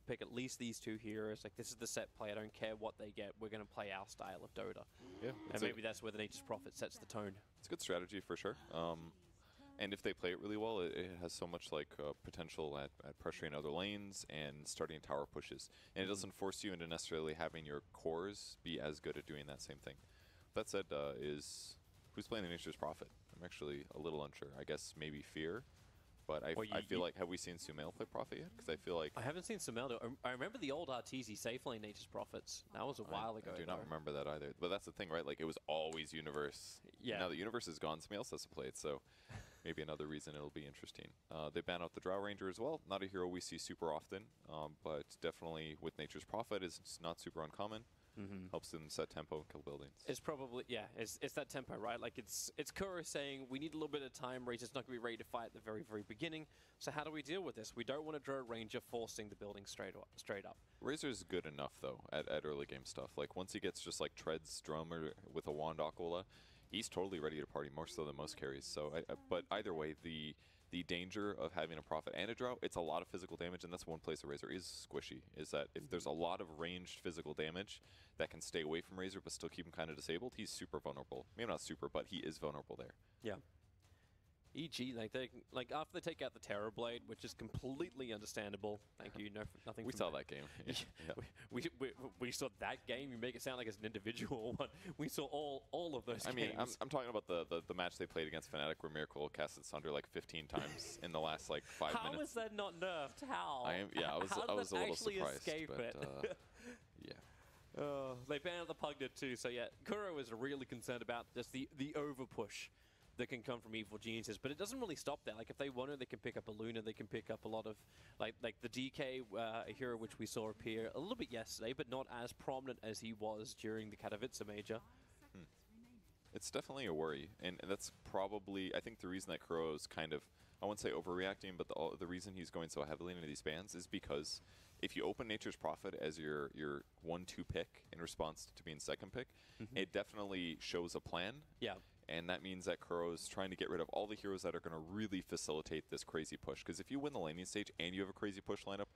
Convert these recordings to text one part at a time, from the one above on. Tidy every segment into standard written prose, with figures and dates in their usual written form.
pick at least these two heroes. Like, this is the set play. I don't care what they get. We're going to play our style of Dota. Yeah, and maybe that's where the Nature's Prophet sets the tone. It's a good strategy for sure. And if they play it really well, it has so much like potential at pressuring other lanes and starting tower pushes. And it doesn't force you into necessarily having your cores be as good at doing that same thing. That said, who's playing the Nature's Prophet? I'm actually a little unsure. I guess maybe Fear. But I feel like, have we seen Sumail play Prophet yet? Because I feel like... I haven't seen Sumail do it. I remember the old RTZ safe lane Nature's Prophets. That was a while ago. I do not remember that either. But that's the thing, right? Like, it was always Universe. Yeah. Now that Universe is gone, Sumail has to play it, so maybe another reason it'll be interesting. They ban out the Drow Ranger as well. Not a hero we see super often, but definitely with Nature's Prophet is not super uncommon. Helps them set tempo and kill buildings. It's probably, yeah, it's that tempo, right? Like, it's Kuro saying, we need a little bit of time. Razor's not going to be ready to fight at the very, very beginning. So how do we deal with this? We don't want to draw a Ranger forcing the building straight up. Razor's good enough, though, at early game stuff. Like, once he gets just, like, Treads Drummer with a Wand Aquila, he's totally ready to party, more so than most carries. So, but either way, the danger of having a Prophet and a Drow, it's a lot of physical damage, and that's one place a Razor is squishy, is that if there's a lot of ranged physical damage that can stay away from Razor but still keep him kind of disabled, he's super vulnerable. Maybe not super, but he is vulnerable there. Yeah. E.g., like after they take out the Terror Blade, which is completely understandable. Thank you. Nothing. We saw that game. Yeah. We saw that game. You make it sound like it's an individual one. We saw all of those games. I mean, I'm talking about the match they played against Fnatic where Miracle casted Sunder like 15 times in the last like 5 minutes. How is that not nerfed? How? I was a little surprised. Escape but, it? Yeah. They banned the Pugnet too, so yeah, Kuro is really concerned about just the over push that can come from Evil Geniuses, but it doesn't really stop there. Like, if they want to, they can pick up a Luna, they can pick up a lot of, like the DK, a hero which we saw appear a little bit yesterday, but not as prominent as he was during the Katowice Major. It's definitely a worry, and that's probably, I think the reason that Kuro's kind of, I wouldn't say overreacting, but the reason he's going so heavily into these bans is because if you open Nature's Prophet as your 1-2 pick in response to being second pick, it definitely shows a plan. Yeah. And that means that Kuro's trying to get rid of all the heroes that are going to really facilitate this crazy push. Because if you win the laning stage and you have a crazy push lineup,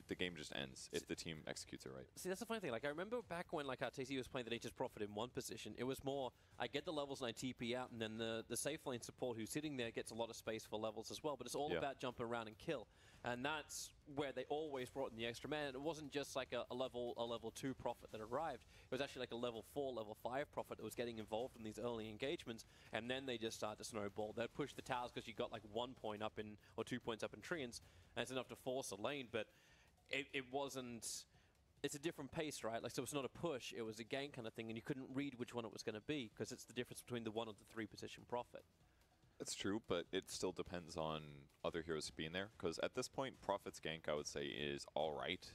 the game just ends if the team executes it right. See, that's the funny thing. Like, I remember back when like TC was playing the Nature's Prophet in one position, it was more, I get the levels and I TP out, and then the safe lane support who's sitting there gets a lot of space for levels as well. But it's all about jumping around and kill. And that's where they always brought in the extra man. And it wasn't just like a level 2 Prophet that arrived. It was actually like a level 4, level 5 Prophet that was getting involved in these early engagements. And then they just started to snowball. They'd push the towers because you got like 1 point up in, or 2 points up in Treants, and it's enough to force a lane. But it wasn't, it's a different pace, right? Like, so it's not a push, it was a gank kind of thing, and you couldn't read which one it was going to be because it's the difference between the 1 and the 3 position Prophet. It's true, but it still depends on other heroes being there. Because at this point, Prophet's gank, I would say, is all right.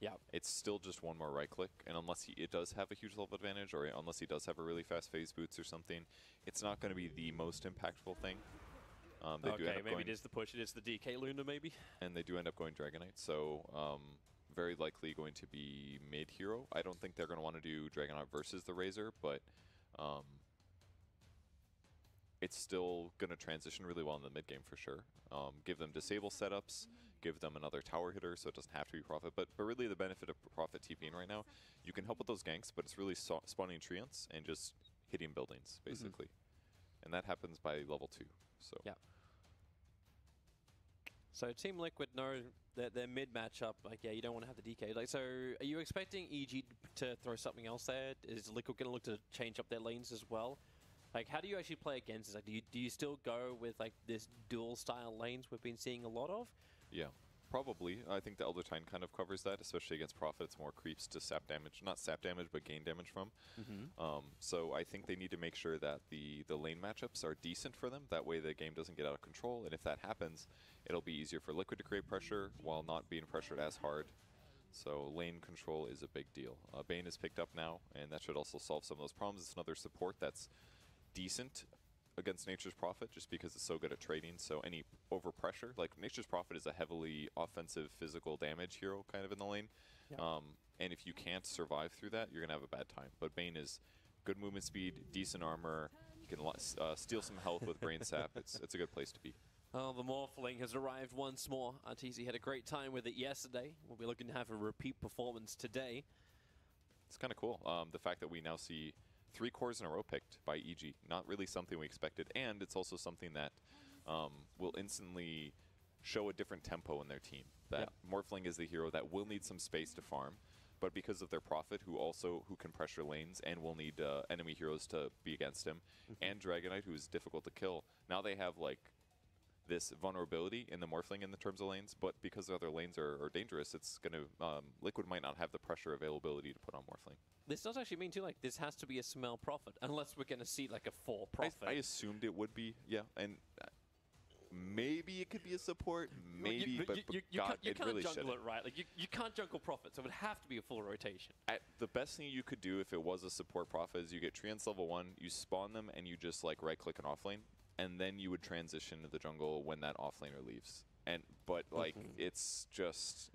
Yeah. It's still just one more right click, and unless it does have a huge level advantage, or unless he does have a really fast phase boots or something, it's not going to be the most impactful thing. Okay, maybe it is the push, it is the DK Luna maybe? And they do end up going Dragonite, so very likely going to be mid-hero. I don't think they're going to want to do Dragonite versus the Razor, but it's still going to transition really well in the mid-game for sure. Give them disable setups, give them another tower hitter so it doesn't have to be Prophet. But really the benefit of Prophet TPing right now, you can help with those ganks, but it's really spawning Treants and just hitting buildings, basically. And that happens by level 2. So yeah. So Team Liquid know that their mid matchup, like, yeah, you don't want to have the DK. Like, so are you expecting EG to throw something else there? Is Liquid going to look to change up their lanes as well? Like, how do you actually play against this? Like, do you still go with like this dual style lanes we've been seeing a lot of? Yeah, probably. I think the Elder Titan kind of covers that, especially against Prophet. It's more creeps to sap damage, not sap damage, but gain damage from. So I think they need to make sure that the lane matchups are decent for them. That way the game doesn't get out of control. And if that happens, it'll be easier for Liquid to create pressure while not being pressured as hard. So lane control is a big deal. Bane is picked up now, and that should also solve some of those problems. It's another support that's decent against Nature's Prophet just because it's so good at trading. So any overpressure, like Nature's Prophet is a heavily offensive physical damage hero kind of in the lane. Yeah. And if you can't survive through that, you're going to have a bad time. But Bane is good movement speed, decent armor. You can steal some health with Brain Sap. It's a good place to be. Oh, the Morphling has arrived once more. RTZ had a great time with it yesterday. We'll be looking to have a repeat performance today. It's kind of cool. The fact that we now see 3 cores in a row picked by EG. Not really something we expected. And it's also something that will instantly show a different tempo in their team. That Morphling is the hero that will need some space to farm. But because of their Prophet, who can pressure lanes and will need enemy heroes to be against him, and Dragonite, who is difficult to kill, now they have like this vulnerability in the Morphling in the terms of lanes, but because the other lanes are dangerous, it's going to, Liquid might not have the pressure availability to put on Morphling. This does actually mean too, like, this has to be a smell Prophet, unless we're going to see like a 4 Prophet. I assumed it would be, yeah, and maybe it could be a support, maybe, but you God, can't it really jungle shouldn't. it, right? Like, you can't jungle Prophet, so it would have to be a full rotation. The best thing you could do if it was a support Prophet is you get Treants level 1, you spawn them, and you just like right-click an offlane, and then you would transition to the jungle when that offlaner leaves. But like it's just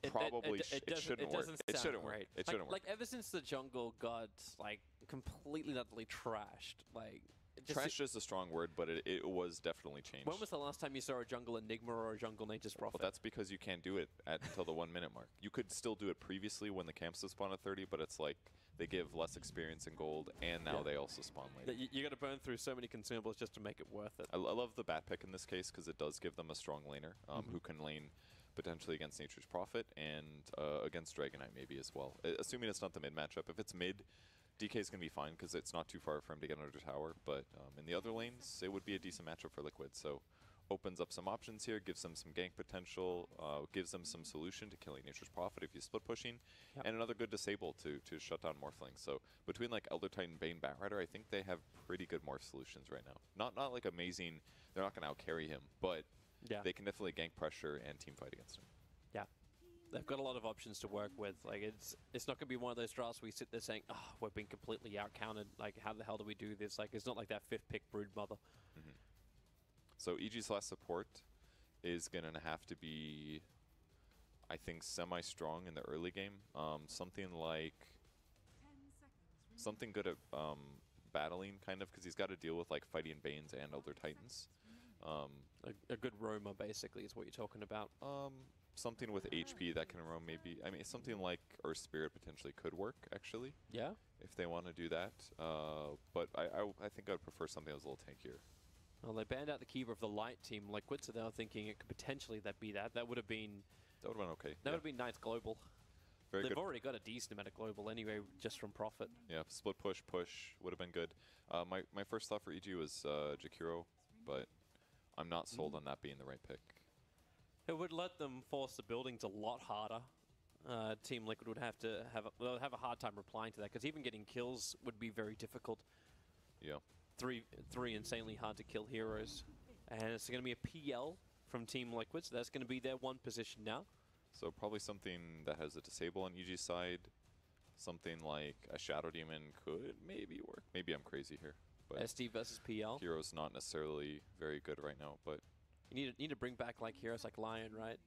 probably it shouldn't work. It shouldn't work. It shouldn't work. Like ever since the jungle got like completely utterly trashed, like trash is a strong word, but it was definitely changed. When was the last time you saw a jungle Enigma or a jungle Nature's Prophet? Well, that's because you can't do it until the 1 minute mark. You could still do it previously when the camps spawn at 30, but it's like they give less experience in gold, and now they also spawn later. You got to burn through so many consumables just to make it worth it. I love the bat pick in this case because it does give them a strong laner who can lane potentially against Nature's Prophet and against Dragonite maybe as well. Assuming it's not the mid matchup. If it's mid, DK is going to be fine because it's not too far for him to get under tower, but in the other lanes, it would be a decent matchup for Liquid. So opens up some options here, gives them some gank potential, gives them some solution to killing Nature's Prophet if he's split pushing, and another good disable to shut down Morphling. So between like Elder Titan, Bane, Batrider, I think they have pretty good morph solutions right now. Not like amazing, they're not going to out-carry him, but they can definitely gank pressure and team fight against him. Yeah. They've got a lot of options to work with. Like it's not going to be one of those drafts where we sit there saying, "Oh, we're being completely out-counted. Like, how the hell do we do this?" Like, it's not like that 5th pick Broodmother. So EG's last support is going to have to be, I think, semi-strong in the early game. Something good at battling, kind of, because he's got to deal with like fighting Banes and Elder Titans. A good roamer, basically, is what you're talking about. Something with HP that can roam, maybe. I mean, something like Earth Spirit potentially could work, actually. Yeah. If they want to do that. But I think I'd prefer something that was a little tankier. Well, they banned out the keeper of the light team Liquid, so they were thinking it could potentially be that. That would have been okay. That would have been nice global. Very They've good. already got a decent amount of global anyway, just from Prophet. Yeah, split push would have been good. My first thought for EG was Jakiro, but I'm not sold on that being the right pick. It would let them force the buildings a lot harder. Team Liquid would have to have a hard time replying to that, because even getting kills would be very difficult. Yeah. Three insanely hard to kill heroes. And it's going to be a PL from Team Liquid, so that's going to be their 1 position now. So probably something that has a disable on EG's side. Something like a Shadow Demon could maybe work. Maybe I'm crazy here. But SD versus PL. Hero's not necessarily very good right now, but you need to bring back like heroes like Lion, right?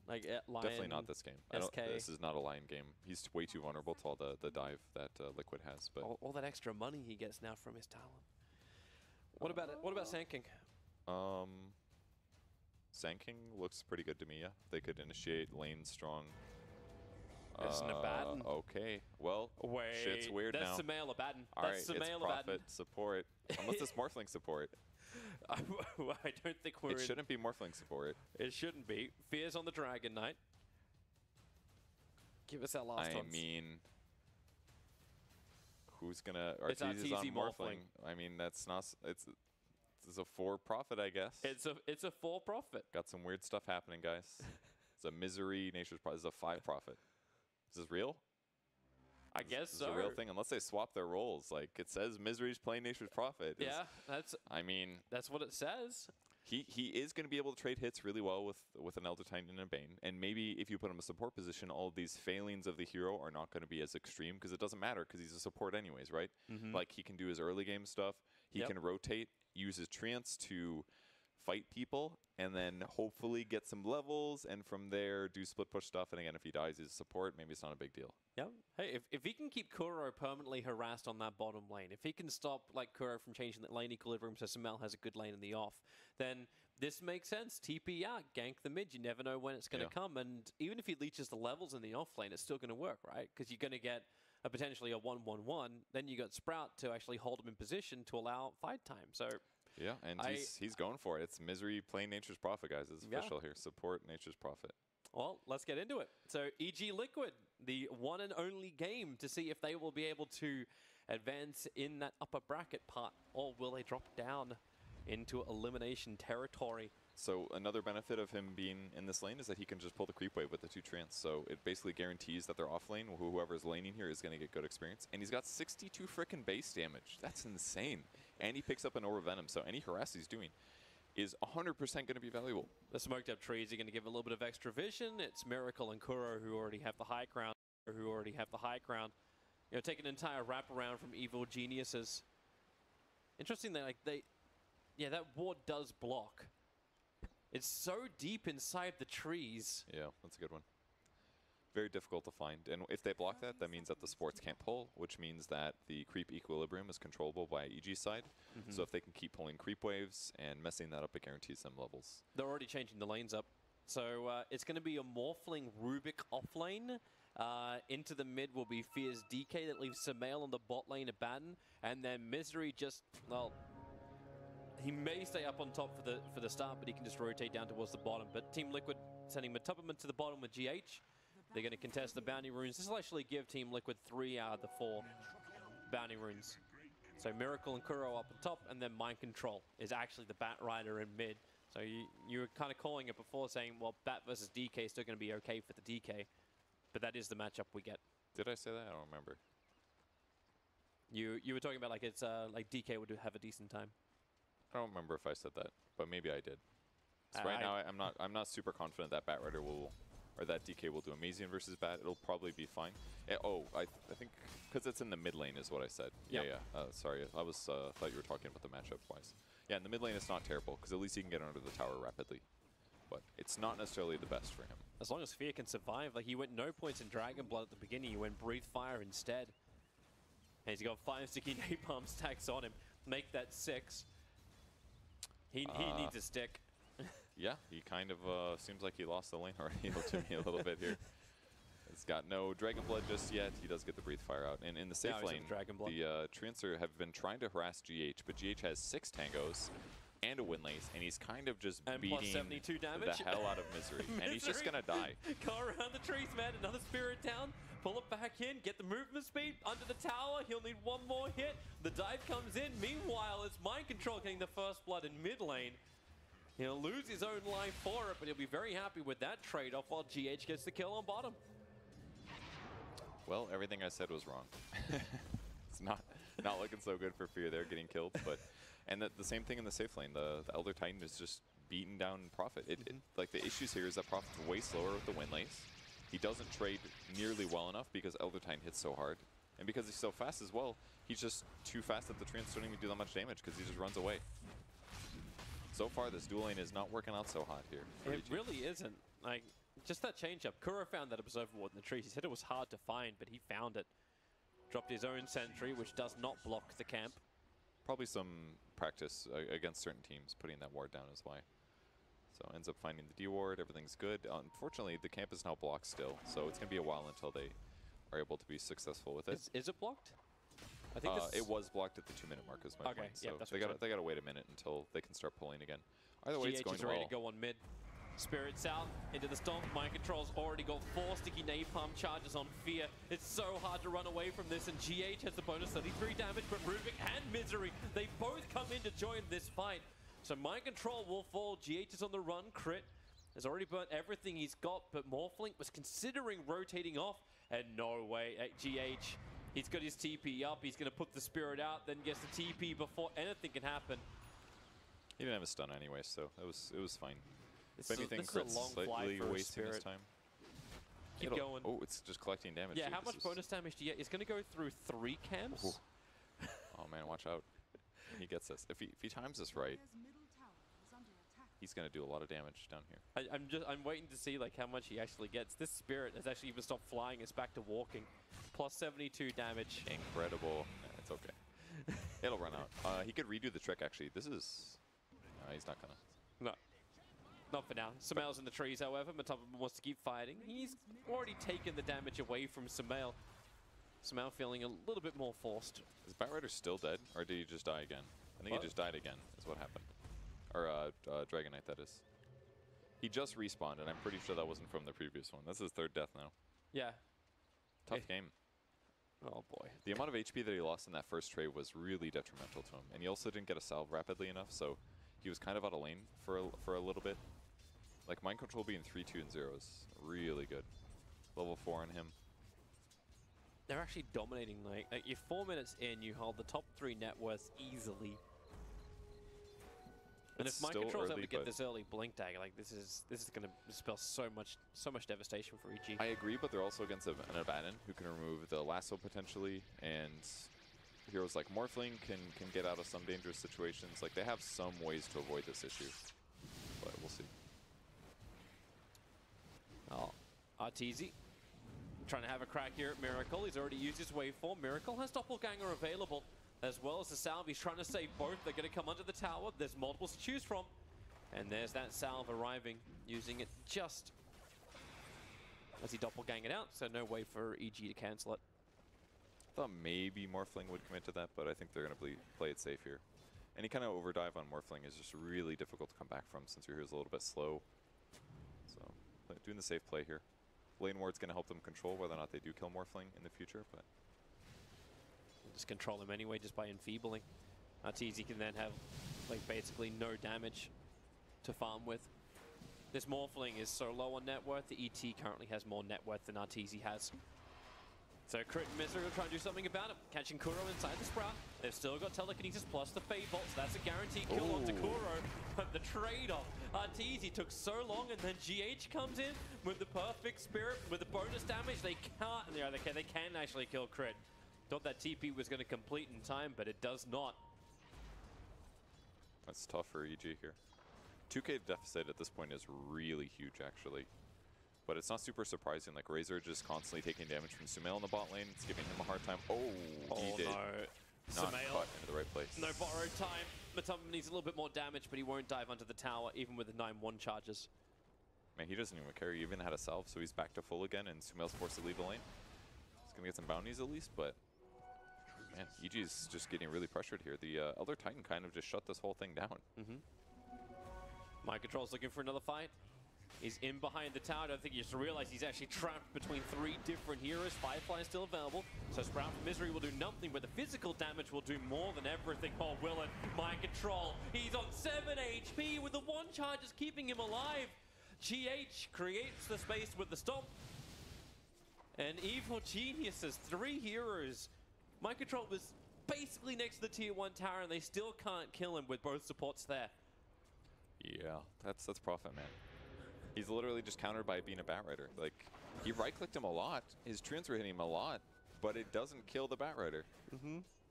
Like Lion. Definitely not this game. This is not a Lion game. He's way too vulnerable to all the dive that Liquid has. But all that extra money he gets now from his talent. What about Sand King? Sand King looks pretty good to me. Yeah, they could initiate lane strong. It's Abaddon. Okay, well, shit's weird now. That's Samael Abaddon. All right, it's Prophet support. Unless it's Morphling support. I don't think we're. It shouldn't be Morphling support. It shouldn't be. Fears on the Dragon Knight. Give us our last I mean, who's gonna? Arteezy's on Morphling. I mean, that's not. It's a 4 Prophet, I guess. It's a 4 Prophet. Got some weird stuff happening, guys. It's a Misery Nature's Prophet. It's a 5 Prophet. Is this real? I guess so. It's a real thing, unless they swap their roles. Like, it says Misery's playing Nature's Prophet. Yeah, I mean, that's what it says. He is going to be able to trade hits really well with an Elder Titan and a Bane. And maybe if you put him in a support position, all of these failings of the hero are not going to be as extreme, because it doesn't matter, because he's a support anyways, right? Like, he can do his early game stuff. He can rotate, use his Treants to fight people, and then hopefully get some levels, and from there do split push stuff. And again, if he dies, he's a support. Maybe it's not a big deal. Yeah. Hey, if he can keep Kuro permanently harassed on that bottom lane, if he can stop like Kuro from changing that lane equilibrium so Samel has a good lane in the off, then this makes sense. TP out, gank the mid. You never know when it's going to come. And even if he leeches the levels in the offlane, it's still going to work, right? Because you're going to get potentially a 1-1-1. Then you got Sprout to actually hold him in position to allow fight time. So yeah, and he's going for it. It's Misery playing Nature's Prophet, guys. It's official here. Support Nature's Prophet. Well, let's get into it. So EG Liquid, the one and only game to see if they will be able to advance in that upper bracket part, or will they drop down into elimination territory? So another benefit of him being in this lane is that he can just pull the creep wave with the 2 treants. So it basically guarantees that their off lane, whoever's laning here, is going to get good experience. And he's got 62 frickin' base damage. That's insane. And he picks up an Aura Venom, so any harass he's doing is 100% going to be valuable. The smoked up trees are going to give a little bit of extra vision. It's Miracle and Kuro who already have the high ground. You know, take an entire wraparound from Evil Geniuses. Interesting that that ward does block. It's so deep inside the trees. Yeah, that's a good one. Very difficult to find. And if they block that, that means that the supports can't pull, which means that the creep equilibrium is controllable by EG's side. So if they can keep pulling creep waves and messing that up, it guarantees them levels. They're already changing the lanes up. So it's going to be a Morphling Rubik off lane. Into the mid will be Fierce DK that leaves Samael on the bot lane of Batten. And then Misery just, well, he may stay up on top for the start, but he can just rotate down towards the bottom. But Team Liquid sending Matupperman to the bottom with GH. They're going to contest the bounty runes. This will actually give Team Liquid 3 out of the 4 bounty runes. So Miracle and Kuro up on top, and then Mind Control is actually the Bat Rider in mid. So you were kind of calling it before, saying, well, Bat versus DK is still going to be okay for the DK. But that is the matchup we get. Did I say that? I don't remember. You were talking about like it's like DK would have a decent time. I don't remember if I said that, but maybe I did. So right now, I'm not super confident that Bat Rider will, or that DK will do amazing versus Bat. It'll probably be fine. I think because it's in the mid lane is what I said. Yeah. Sorry, I was thought you were talking about the matchup wise. Yeah, in the mid lane it's not terrible because at least he can get under the tower rapidly, but it's not necessarily the best for him. As long as Fear can survive, like he went no points in Dragon Blood at the beginning, he went Breathe Fire instead. And he's got 5 sticky napalm stacks on him. Make that 6. He needs a stick. Yeah, he kind of seems like he lost the lane already to me a little bit here. He's got no Dragon Blood just yet. He does get the Breathe Fire out. And in the safe lane, the Treants have been trying to harass GH, but GH has 6 tangos and a Windlace, and he's kind of just beating plus 72 damage. The hell out of Misery. And he's just going to die. Go around the trees, man. Another Spirit down. Pull it back in. Get the movement speed. Under the tower. He'll need one more hit. The dive comes in. Meanwhile, it's Mind Control getting the first blood in mid lane. He'll lose his own life for it, but he'll be very happy with that trade-off while GH gets the kill on bottom. Well, everything I said was wrong. It's not looking so good for Fear. They're getting killed, but and the same thing in the safe lane. The Elder Titan is just beating down Prophet. Like the issues here is that Prophet's way slower with the Windlace. He doesn't trade nearly well enough because Elder Titan hits so hard, and because he's so fast as well, he's just too fast that the Treants don't even do that much damage because he just runs away. So far, this dual lane is not working out so hot here. It really isn't. Like, just that change-up. Kuro found that Observer Ward in the trees. He said it was hard to find, but he found it. Dropped his own sentry, which does not block the camp. Probably some practice against certain teams, putting that ward down is why. So ends up finding the D ward. Everything's good. Unfortunately, the camp is now blocked still, so it's going to be a while until they are able to be successful with it. Is it blocked? I think it was blocked at the 2-minute mark is my point. So yeah, they got to wait a minute until they can start pulling again. Either way, it's going is ready to go on mid. Spirit South into the Stomp. Mind Control's already got 4 sticky napalm charges on Fear. It's so hard to run away from this, and GH has the bonus 33 damage, but Rubik and Misery, they both come in to join this fight. So Mind Control will fall. GH is on the run. Crit has already burnt everything he's got, but Morphling was considering rotating off, and no way. GH, he's got his TP up. He's going to put the Spirit out, then gets the TP before anything can happen. He didn't have a stun anyway, so it was fine. If anything, Crit's slightly wasting his time. Keep going. Oh, it's just collecting damage. Yeah, how much bonus damage do you get? It's going to go through 3 camps. Ooh. Oh man, watch out. He gets this. If he times this right, he's going to do a lot of damage down here. I'm waiting to see like how much he actually gets. This Spirit has actually even stopped flying. It's back to walking. Plus 72 damage. Incredible. It's okay. It'll run out. He could redo the trick actually. This is... he's not gonna. No. Not for now. Sumail's in the trees, however. Matamba wants to keep fighting. He's already taken the damage away from Sumail. Sumail feeling a little bit more forced. Is Batrider still dead, or did he just die again? I think he just died again, is what happened. Or Dragon Knight, that is. He just respawned, and I'm pretty sure that wasn't from the previous one. That's his third death now. Yeah. Tough game. Oh boy. The amount of HP that he lost in that first trade was really detrimental to him. And he also didn't get a salve rapidly enough, so he was kind of out of lane for a little bit. Like, mind control being 3, 2, and 0 is really good. Level 4 on him. They're actually dominating. Like you're 4 minutes in, you hold the top 3 net worths easily. And if Mind Control's able to get this early Blink Dagger, like this is going to spell so much devastation for EG. I agree, but they're also against an Abaddon who can remove the lasso potentially, and heroes like Morphling can get out of some dangerous situations. Like, they have some ways to avoid this issue, but we'll see. Oh, Arteezy trying to have a crack here at Miracle. He's already used his waveform. Miracle has Doppelganger available, as well as the salve. He's trying to save both. They're going to come under the tower. There's multiples to choose from. And there's that salve arriving, using it just as he doppelganged out, so no way for EG to cancel it. I thought maybe Morphling would commit to that, but I think they're going to play it safe here. Any kind of overdive on Morphling is just really difficult to come back from since your hero's a little bit slow. So, doing the safe play here. Lane Ward's going to help them control whether or not they do kill Morphling in the future, but just control him anyway just by enfeebling. Arteezy can then have like basically no damage to farm with. This Morphling is so low on net worth. The ET currently has more net worth than Arteezy has. So Crit and Misery will try and do something about it. Catching Kuro inside the Sprout. They've still got Telekinesis plus the Fade Bolt, so that's a guaranteed kill onto Kuro. But the trade-off, Arteezy took so long, and then GH comes in with the perfect spirit, with the bonus damage. They can't, they can actually kill Crit. Thought that TP was going to complete in time, but it does not. That's tough for EG here. 2k deficit at this point is really huge, actually. But it's not super surprising. Like, Razor just constantly taking damage from Sumail in the bot lane. It's giving him a hard time. He did. No. Not Sumail, caught into the right place. no borrowed time. Matamba needs a little bit more damage, but he won't dive onto the tower, even with the 9-1 charges. Man, he doesn't even care. He even had a salve, so he's back to full again, and Sumail's forced to leave the lane. He's going to get some bounties at least, but man, EG is just getting really pressured here. The Elder Titan kind of just shut this whole thing down. Mind Control's looking for another fight. He's in behind the tower. I don't think he just realized he's actually trapped between 3 different heroes. Firefly is still available, so Sprout from Misery will do nothing, but the physical damage will do more than everything. Oh, will it? Mind Control. He's on 7 HP with the 1 charge is keeping him alive. GH creates the space with the stomp. And Evil Geniuses, 3 heroes. Mind Control was basically next to the tier 1 tower, and they still can't kill him with both supports there. Yeah, that's Prophet, man. He's literally just countered by being a Batrider. Like, he right-clicked him a lot. His treants were hitting him a lot, but it doesn't kill the Batrider.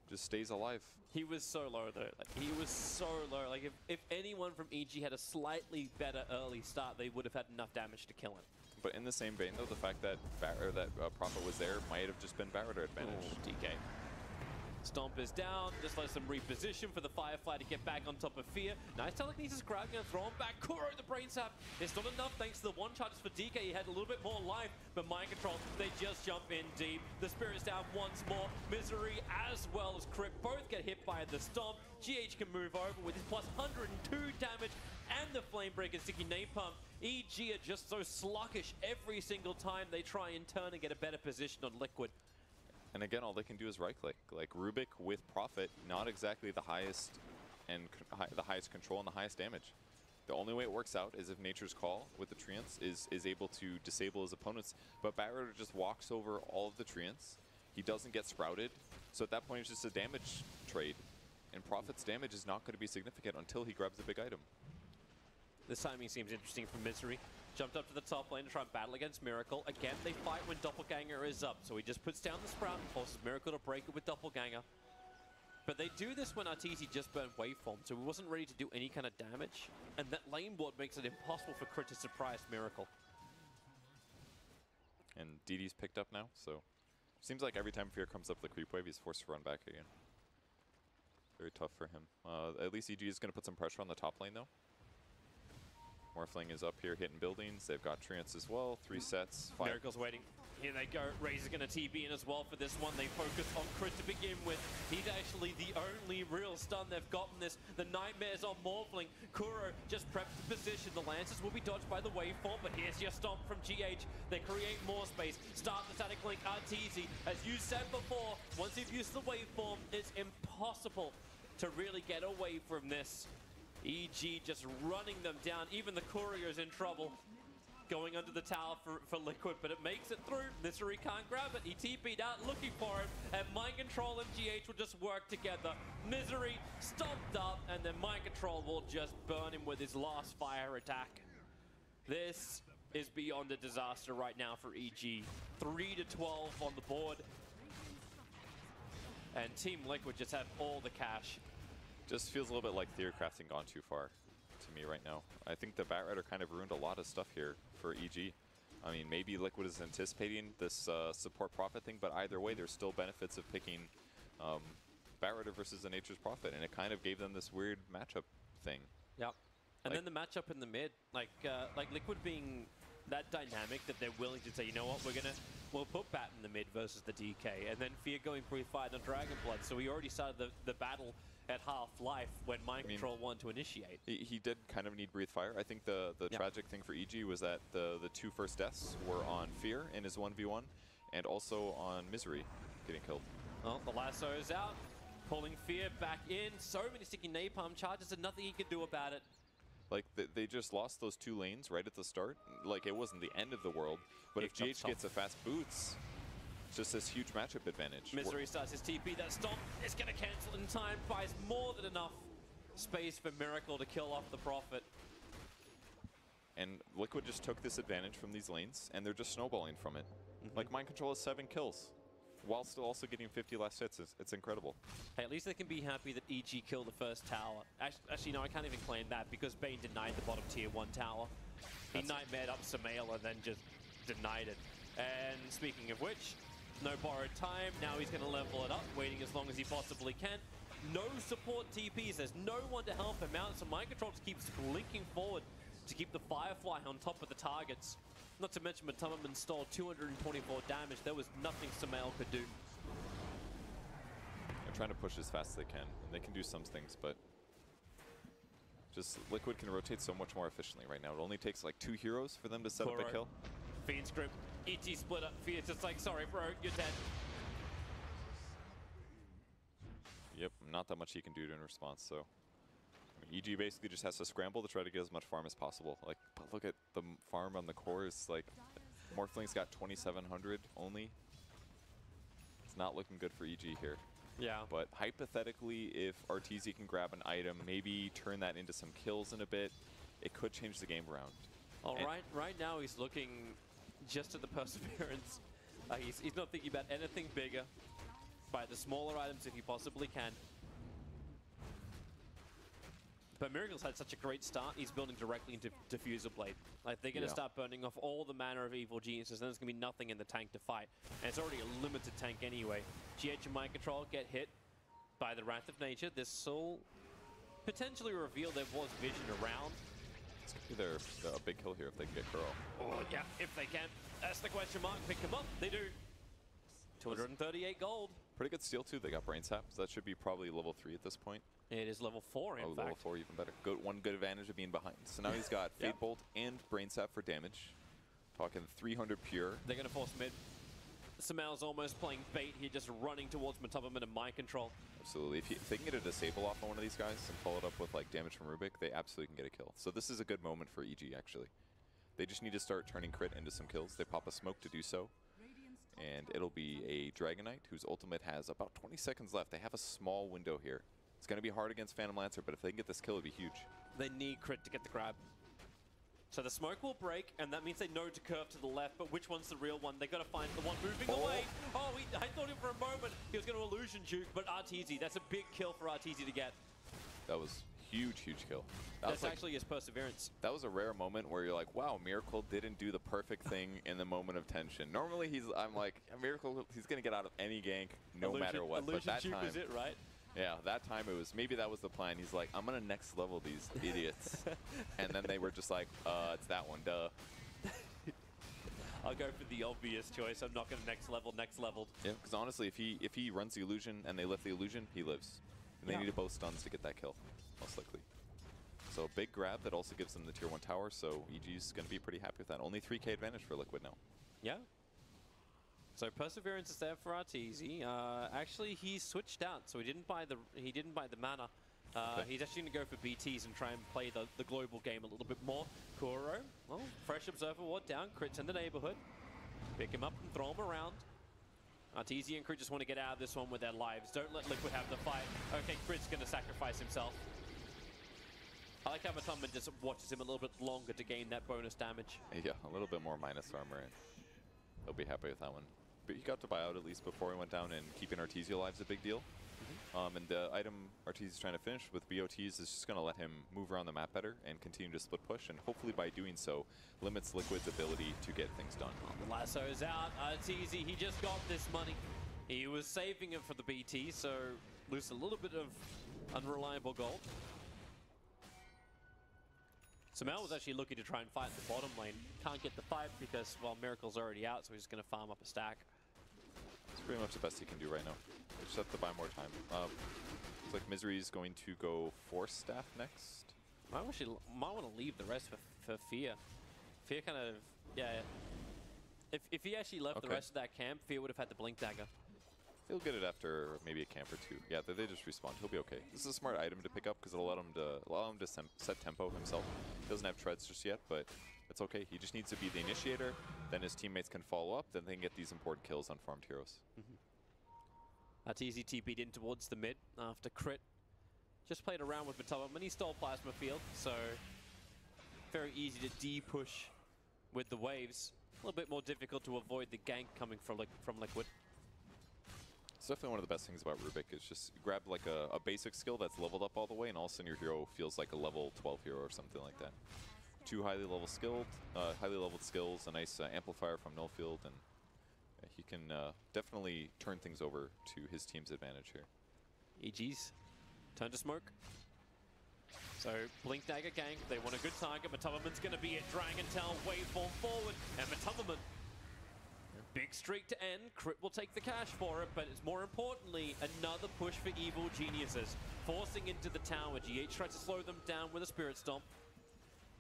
Just stays alive. He was so low, though. Like, he was so low. Like, if anyone from EG had a slightly better early start, they would have had enough damage to kill him. But in the same vein, though, the fact that Prophet was there might have just been Batrider advantage. DK. Stomp is down, just lets them reposition for the Firefly to get back on top of Fear. Nice telekinesis grabbing and throw him back. Kuro, the brain sap. It's not enough thanks to the 1 charges for DK. He had a little bit more life, but Mind Control, they just jump in deep. The Spirit's down once more. Misery as well as Crypt both get hit by the Stomp. GH can move over with his plus 102 damage and the Flame Break and Sticky Napalm. EG are just so sluggish every single time they try and turn and get a better position on Liquid. And again, all they can do is right-click. Like, Rubik with Prophet, not exactly the highest control and the highest damage. The only way it works out is if Nature's Call with the Treants is able to disable his opponents, but Batrider just walks over all of the Treants. He doesn't get sprouted, so at that point it's just a damage trade. And Prophet's damage is not going to be significant until he grabs a big item. This timing seems interesting for Misery. Jumped up to the top lane to try and battle against Miracle. Again, they fight when Doppelganger is up. So he just puts down the Sprout and forces Miracle to break it with Doppelganger. But they do this when Arteezy just burned Waveform, so he wasn't ready to do any kind of damage. And that lane board makes it impossible for Crit to surprise Miracle. And DD's picked up now, so seems like every time Fear comes up the creep wave, he's forced to run back again. Very tough for him. At least EG is going to put some pressure on the top lane, though. Morphling is up here hitting buildings. They've got Treants as well. 3 sets. 5. Miracle's waiting. Here they go. Razor's going to TB in as well for this one. They focus on Crit to begin with. He's actually the only real stun they've gotten this. The Nightmares on Morphling. Kuro just preps the position. The Lancers will be dodged by the waveform, but here's your stomp from GH. They create more space. Start the static link. Arteezy, as you said before, once you've used the waveform, it's impossible to really get away from this. EG just running them down. Even the Courier's in trouble. Going under the tower for Liquid, but it makes it through. Misery can't grab it. He TP'd out looking for it, and Mind Control and GH will just work together. Misery stomped up, and then Mind Control will just burn him with his last fire attack. This is beyond a disaster right now for EG. 3-12 on the board. And Team Liquid just have all the cash. Just feels a little bit like Theorcrafting gone too far to me right now. I think the Batrider kind of ruined a lot of stuff here for EG. I mean, maybe Liquid is anticipating this support Prophet thing, but either way, there's still benefits of picking Batrider versus the Nature's Prophet, and it kind of gave them this weird matchup thing. Yep. And then the matchup in the mid, like Liquid being that dynamic that they're willing to say, you know what, we'll put Bat in the mid versus the DK, and then Fear going Breathe Fire on Dragon Blood. So we already started the battle at half-life when Mind Control wanted to initiate. He did kind of need Breathe Fire. I think the tragic thing for EG was that the 2 first deaths were on Fear in his 1v1, and also on Misery getting killed. Well, the lasso is out, pulling Fear back in. So many sticky napalm charges and nothing he can do about it. Like, they just lost those 2 lanes right at the start. Like, it wasn't the end of the world, but if GH gets a fast boots, it's just this huge matchup advantage. Misery starts his TP. That stomp is going to cancel in time. Buys more than enough space for Miracle to kill off the Prophet. And Liquid just took this advantage from these lanes, and they're just snowballing from it. Like, Mind Control has 7 kills, while still also getting 50 last hits. It's incredible. Hey, at least they can be happy that EG killed the first tower. Actually, no, I can't even claim that, because Bane denied the bottom tier 1 tower. He nightmared up Sumail and then just denied it. And speaking of which, no borrowed time. Now he's going to level it up, waiting as long as he possibly can. No support TPs. There's no one to help him out, so Mind Control just keeps linking forward to keep the Firefly on top of the targets. Not to mention, Matumman installed 224 damage. There was nothing Sumail could do. They're trying to push as fast as they can, and they can do some things, but just Liquid can rotate so much more efficiently right now. It only takes like 2 heroes for them to set up a kill. Fiend's Grip, ET split up. Fear's just like, sorry bro, you're dead. Yep, not that much he can do in response, so. I mean, EG basically just has to scramble to try to get as much farm as possible. Like, but look at the farm on the core. It's like, Morphling's got 2,700 only. It's not looking good for EG here. Yeah. But hypothetically, if Arteezy can grab an item, maybe turn that into some kills in a bit, it could change the game around. All right, right now he's looking just at the Perseverance. He's not thinking about anything bigger. Buy the smaller items if he possibly can. But Miracle's had such a great start, he's building directly into Diffuser Blade. Like, they're going to start burning off all the manner of evil geniuses, and there's going to be nothing in the tank to fight. And it's already a limited tank anyway. GH and Mind Control get hit by the Wrath of Nature. This will potentially reveal there was vision around. It's going to be a big kill here if they can get Kuro. Oh, yeah, if they can. That's the question mark. Pick them up. They do. 238 gold. Pretty good steal, too. They got Brain Sap, so that should be probably level 3 at this point. It is level 4, in fact. Level 4, even better. One good advantage of being behind. So now he's got Fade Bolt and Brain Sap for damage. Talking 300 pure. They're going to force mid. Sumail's almost playing bait here, just running towards Matumman and Mind Control. Absolutely. If they can get a disable off on one of these guys and follow it up with like damage from Rubik, they absolutely can get a kill. So this is a good moment for EG, actually. They just need to start turning crit into some kills. They pop a smoke to do so. And it'll be a Dragonite whose ultimate has about 20 seconds left. They have a small window here. It's going to be hard against Phantom Lancer, but if they can get this kill, it'll be huge. They need crit to get the grab. So the smoke will break, and that means they know to curve to the left, but which one's the real one? They got to find the one moving away. Oh, I thought him for a moment. He was going to illusion juke, but Arteezy, that's a big kill for Arteezy to get. That was huge, huge kill. That's actually his Perseverance. That was a rare moment where you're like, wow, Miracle didn't do the perfect thing in the moment of tension. Normally, I'm like, Miracle, he's going to get out of any gank no matter what. Illusion but that juke time, is it, right? Yeah, that time it was, maybe that was the plan. He's like, I'm going to next level these idiots. And then they were just like, it's that one, duh. I'll go for the obvious choice. I'm not going to next leveled. Yeah, because honestly, if he runs the illusion and they lift the illusion, he lives. And they need both stuns to get that kill, most likely. So big grab that also gives them the tier 1 tower, so EG's going to be pretty happy with that. Only 3k advantage for Liquid now. Yeah. So Perseverance is there for Arteezy. Actually, he switched out, so he didn't buy the mana. Okay. He's actually going to go for BTs and try and play the global game a little bit more. Kuro, well, fresh Observer Ward down, crits in the neighborhood. Pick him up and throw him around. Arteezy and Crit just want to get out of this one with their lives. Don't let Liquid have the fight. Okay, Crit's going to sacrifice himself. I like how Mataman just watches him a little bit longer to gain that bonus damage. Yeah, a little bit more minus armor, and he'll be happy with that one. But he got to buy out at least before he went down, and keeping Arteezy alive is a big deal. And the item Arteezy's trying to finish with BOTs is just going to let him move around the map better and continue to split push, and hopefully by doing so, limits Liquid's ability to get things done. The lasso's out. Arteezy, he just got this money. He was saving it for the BT, so lose a little bit of unreliable gold. Samel was actually looking to try and fight the bottom lane. Can't get the fight because, well, Miracle's already out, so he's just going to farm up a stack. It's pretty much the best he can do right now. We just have to buy more time. Looks like Misery's going to go Force Staff next. Might want to leave the rest for Fear. Fear kind of, yeah. If he actually left the rest of that camp, Fear would have had the Blink Dagger. He'll get it after maybe a camp or two. Yeah, they just respawn. He'll be okay. This is a smart item to pick up because it'll allow him to set tempo himself. He doesn't have treads just yet, but it's okay. He just needs to be the initiator. Then his teammates can follow up. Then they can get these important kills on farmed heroes. Arteezy TP'd in towards the mid after Crit. Just played around with Matoma, and he stole Plasma Field, so very easy to D-push with the waves. A little bit more difficult to avoid the gank coming from Liquid. It's definitely one of the best things about Rubik is just grab like a basic skill that's leveled up all the way, and all of a sudden your hero feels like a level 12 hero or something like that. 2 highly leveled skills, a nice amplifier from Nullfield, and he can definitely turn things over to his team's advantage here. EG's turn to smoke. So Blink Dagger gank, they want a good target. Matomaman's going to be at Dragon Tail, waveform forward, and Matomaman. Big streak to end. Crit will take the cash for it, but it's more importantly another push for Evil Geniuses. Forcing into the tower. GH tries to slow them down with a Spirit Stomp.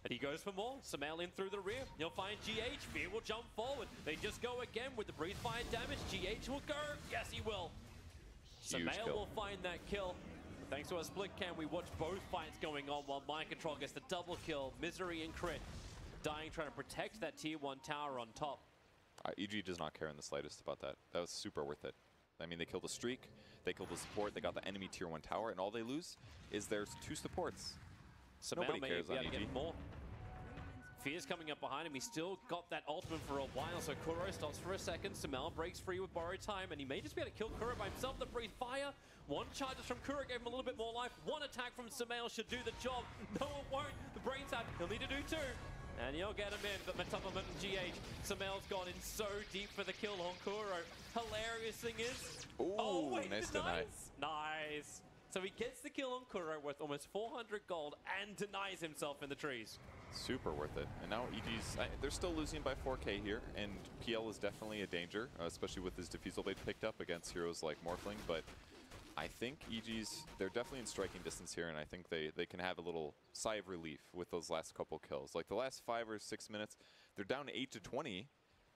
And he goes for more. Samael in through the rear. He'll find GH. Fear will jump forward. They just go again with the Breathe Fire damage. GH will go. Yes, he will. Samael will find that kill. Thanks to our split cam, we watch both fights going on while Mind Control gets the double kill. Misery and Crit dying trying to protect that tier 1 tower on top. EG does not care in the slightest about that. That was super worth it. I mean, they killed the streak, they killed the support, they got the enemy tier 1 tower, and all they lose is there's 2 supports. Nobody cares on EG. More. Fear's coming up behind him. He's still got that ultimate for a while, so Kuro stops for a second. Samel breaks free with borrowed time, and he may just be able to kill Kuro by himself. The Breathe Fire. 1 charges from Kuro gave him a little bit more life. 1 attack from Samel should do the job. No, it won't. The Brain Tap, he'll need to do 2. And he'll get him in, but Mataman and GH. Samel's gone in so deep for the kill on Kuro. Hilarious thing is... Ooh, wait, nice deny. Nice. So he gets the kill on Kuro with almost 400 gold and denies himself in the trees. Super worth it. And now EG's, they're still losing by 4k here, and PL is definitely a danger, especially with his Diffusal Blade picked up against heroes like Morphling, but I think EG's, they're definitely in striking distance here, and I think they can have a little sigh of relief with those last couple kills. Like the last 5 or 6 minutes, they're down 8 to 20,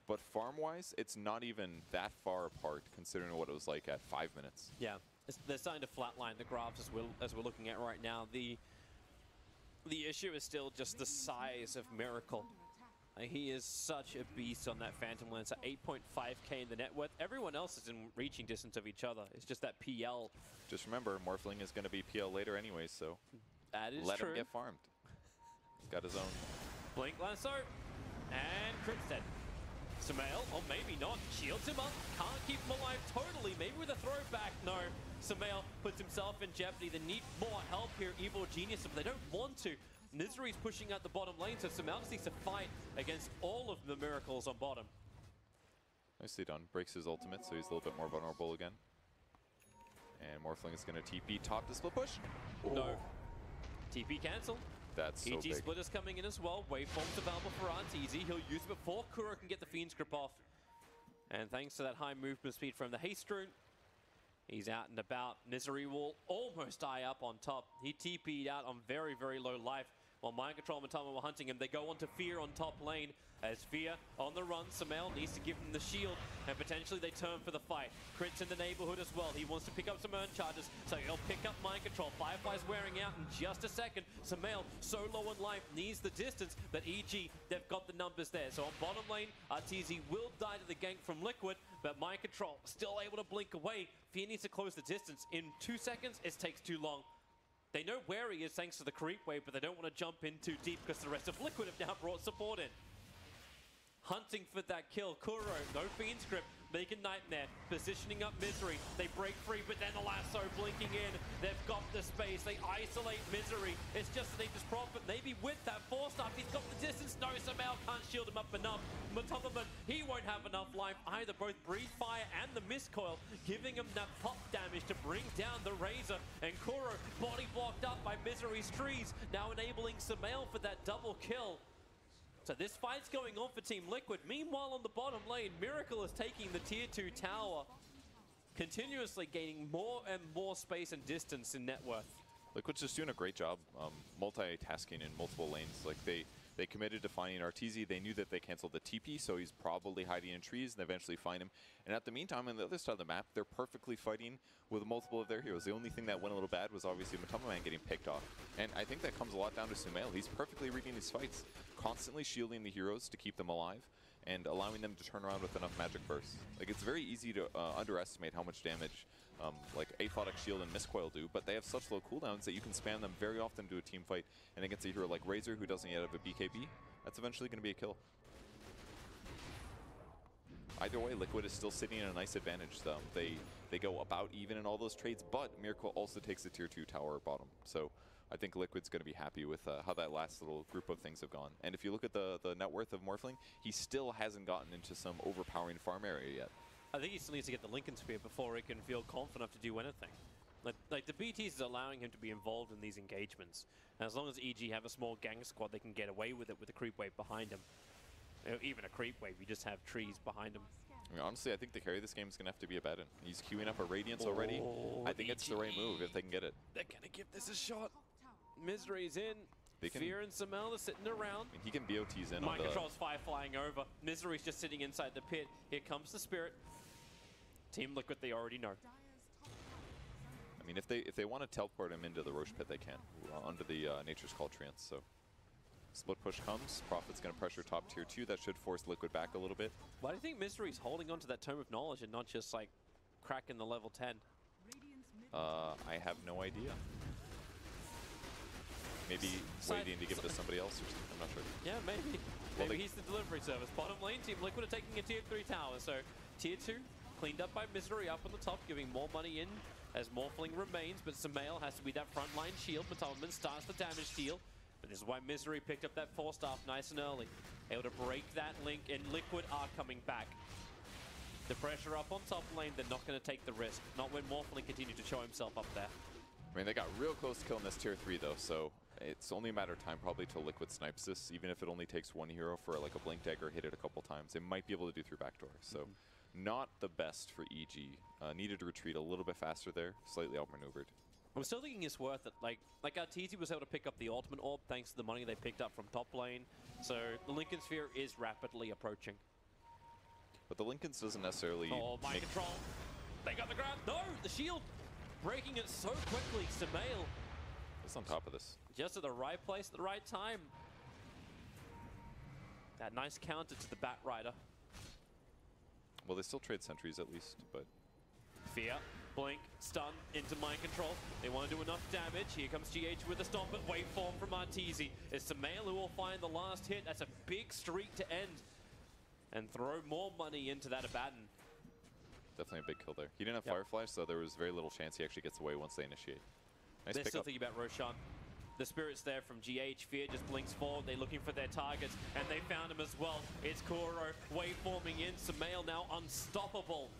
but farm-wise, it's not even that far apart considering what it was like at 5 minutes. Yeah, they're starting to flatline the graphs as we're looking at right now. The issue is still just the size of Miracle. He is such a beast on that Phantom Lancer. 8.5k in the net worth. Everyone else is in reaching distance of each other. It's just that PL. Just remember, Morphling is going to be PL later anyway, so that is let true. him get farmed. He's got his own. Blink Lasso. And Crit's dead. Samael, or maybe not, shields him up. Can't keep him alive totally. Maybe with a throwback. No. Samael puts himself in jeopardy. They need more help here, Evil Genius, but they don't want to. Misery's pushing out the bottom lane, so Samael just needs to fight against all of the Miracles on bottom. Nicely done. Breaks his ultimate, so he's a little bit more vulnerable again. And Morphling is going to TP top to split push. No. Oh. TP cancel. That's so EG big. Splitter's coming in as well. Waveform's available for RTZ. He'll use it before Kuro can get the Fiend's Grip off. And thanks to that high movement speed from the Haste Rune, he's out and about. Misery will almost die up on top. He TP'd out on very, very low life. While Mind Control and Matama were hunting him, they go on to Fear on top lane. As Fear on the run, Sumail needs to give him the shield, and potentially they turn for the fight. Crit's in the neighborhood as well. He wants to pick up some Urn Charges, so he'll pick up Mind Control. Firefly's wearing out in just a second. Sumail, so low on life, needs the distance, but EG, they've got the numbers there. So on bottom lane, RTZ will die to the gank from Liquid, but Mind Control still able to blink away. Fear needs to close the distance. In 2 seconds, it takes too long. They know where he is thanks to the creep wave, but they don't want to jump in too deep because the rest of Liquid have now brought support in. Hunting for that kill. Kuro, no Fiend's Grip, making Nightmare, positioning up Misery. They break free, but then the lasso blinking in. They've got the space. They isolate Misery. It's just an Aegis Prophet. Maybe with that force up, he's got the distance. No, Sumail can't shield him up enough. Matamaman, he won't have enough life either. Both Breathe Fire and the Mist Coil giving him that pop damage to bring down the Razor. And Kuro, body blocked up by Misery's trees, now enabling Sumail for that double kill. So this fight's going on for Team Liquid. Meanwhile, on the bottom lane, Miracle is taking the tier 2 tower, continuously gaining more and more space and distance in net worth. Liquid's just doing a great job multitasking in multiple lanes. Like they committed to finding RTZ. They knew that they canceled the TP, so he's probably hiding in trees and eventually find him. And at the meantime, on the other side of the map, they're perfectly fighting with multiple of their heroes. The only thing that went a little bad was obviously Matamaman getting picked off. And I think that comes a lot down to Sumail. He's perfectly reading these fights, constantly shielding the heroes to keep them alive and allowing them to turn around with enough magic bursts. Like, it's very easy to underestimate how much damage like Aphotic Shield and Mist Coil do, but they have such low cooldowns that you can spam them very often to a team fight. And against a hero like Razor, who doesn't yet have a BKB, that's eventually going to be a kill. Either way, Liquid is still sitting in a nice advantage. They go about even in all those trades, but Miracle also takes the tier 2 tower bottom. So I think Liquid's going to be happy with how that last little group of things have gone. And if you look at the net worth of Morphling, he still hasn't gotten into some overpowering farm area yet. I think he still needs to get the Lincoln Sphere before he can feel confident enough to do anything. Like the BTs is allowing him to be involved in these engagements. And as long as EG have a small gang squad, they can get away with it with a creep wave behind him. You know, even a creep wave, you just have trees behind him. I mean, honestly, I think the carry of this game is going to have to be Abaddon. He's queuing up a Radiance already. I think it's the right move if they can get it. They're going to give this a shot. Misery's in. Fear and Sumail are sitting around. I mean, he can BOTs in. Mind Control's fire flying over. Misery's just sitting inside the pit. Here comes the Spirit. Team Liquid, they already know. I mean, if they want to teleport him into the Roche pit, they can under the Nature's Call Trance. So split push comes. Prophet's going to pressure top tier 2. That should force Liquid back a little bit. Why do you think Misery's holding on to that Tome of Knowledge and not just like cracking the level 10? I have no idea. Maybe waiting to give it to somebody else or something. I'm not sure. Yeah, maybe. Well, maybe he's the delivery service. Bottom lane, Team Liquid are taking a tier 3 tower. So tier 2 cleaned up by Misery up on the top, giving more money in as Morphling remains, but Sumail has to be that frontline shield. Matamaman starts the damage deal, but this is why Misery picked up that 4-staff nice and early. Able to break that link, and Liquid are coming back. The pressure up on top lane, they're not going to take the risk. Not when Morphling continues to show himself up there. I mean, they got real close to killing this tier 3 though, so it's only a matter of time probably till Liquid snipes this, even if it only takes one hero for like a Blink Dagger, hit it a couple times. They might be able to do through backdoor, so not the best for EG. Needed to retreat a little bit faster there, slightly outmaneuvered. I'm still thinking it's worth it. Like RTZ was able to pick up the ultimate orb thanks to the money they picked up from top lane, so the Lincoln Sphere is rapidly approaching. But the Lincolns doesn't necessarily... Oh, Mind Control. They got the grab. No, the shield. Breaking it so quickly. Sumail. It's on top of this. Just at the right place at the right time. That nice counter to the Bat Rider. Well, they still trade sentries at least, but... Fear, blink, stun into Mind Control. They want to do enough damage. Here comes GH with a stomp, but waveform from RTZ. It's Sumail who will find the last hit. That's a big streak to end. And throw more money into that Abaddon. Definitely a big kill there. He didn't have Firefly, so there was very little chance he actually gets away once they initiate. Nice They're still thinking about Roshan. The Spirit's there from GH. Fear just blinks forward. They're looking for their targets, and they found him as well. It's Kuro waveforming in. Sumail now unstoppable.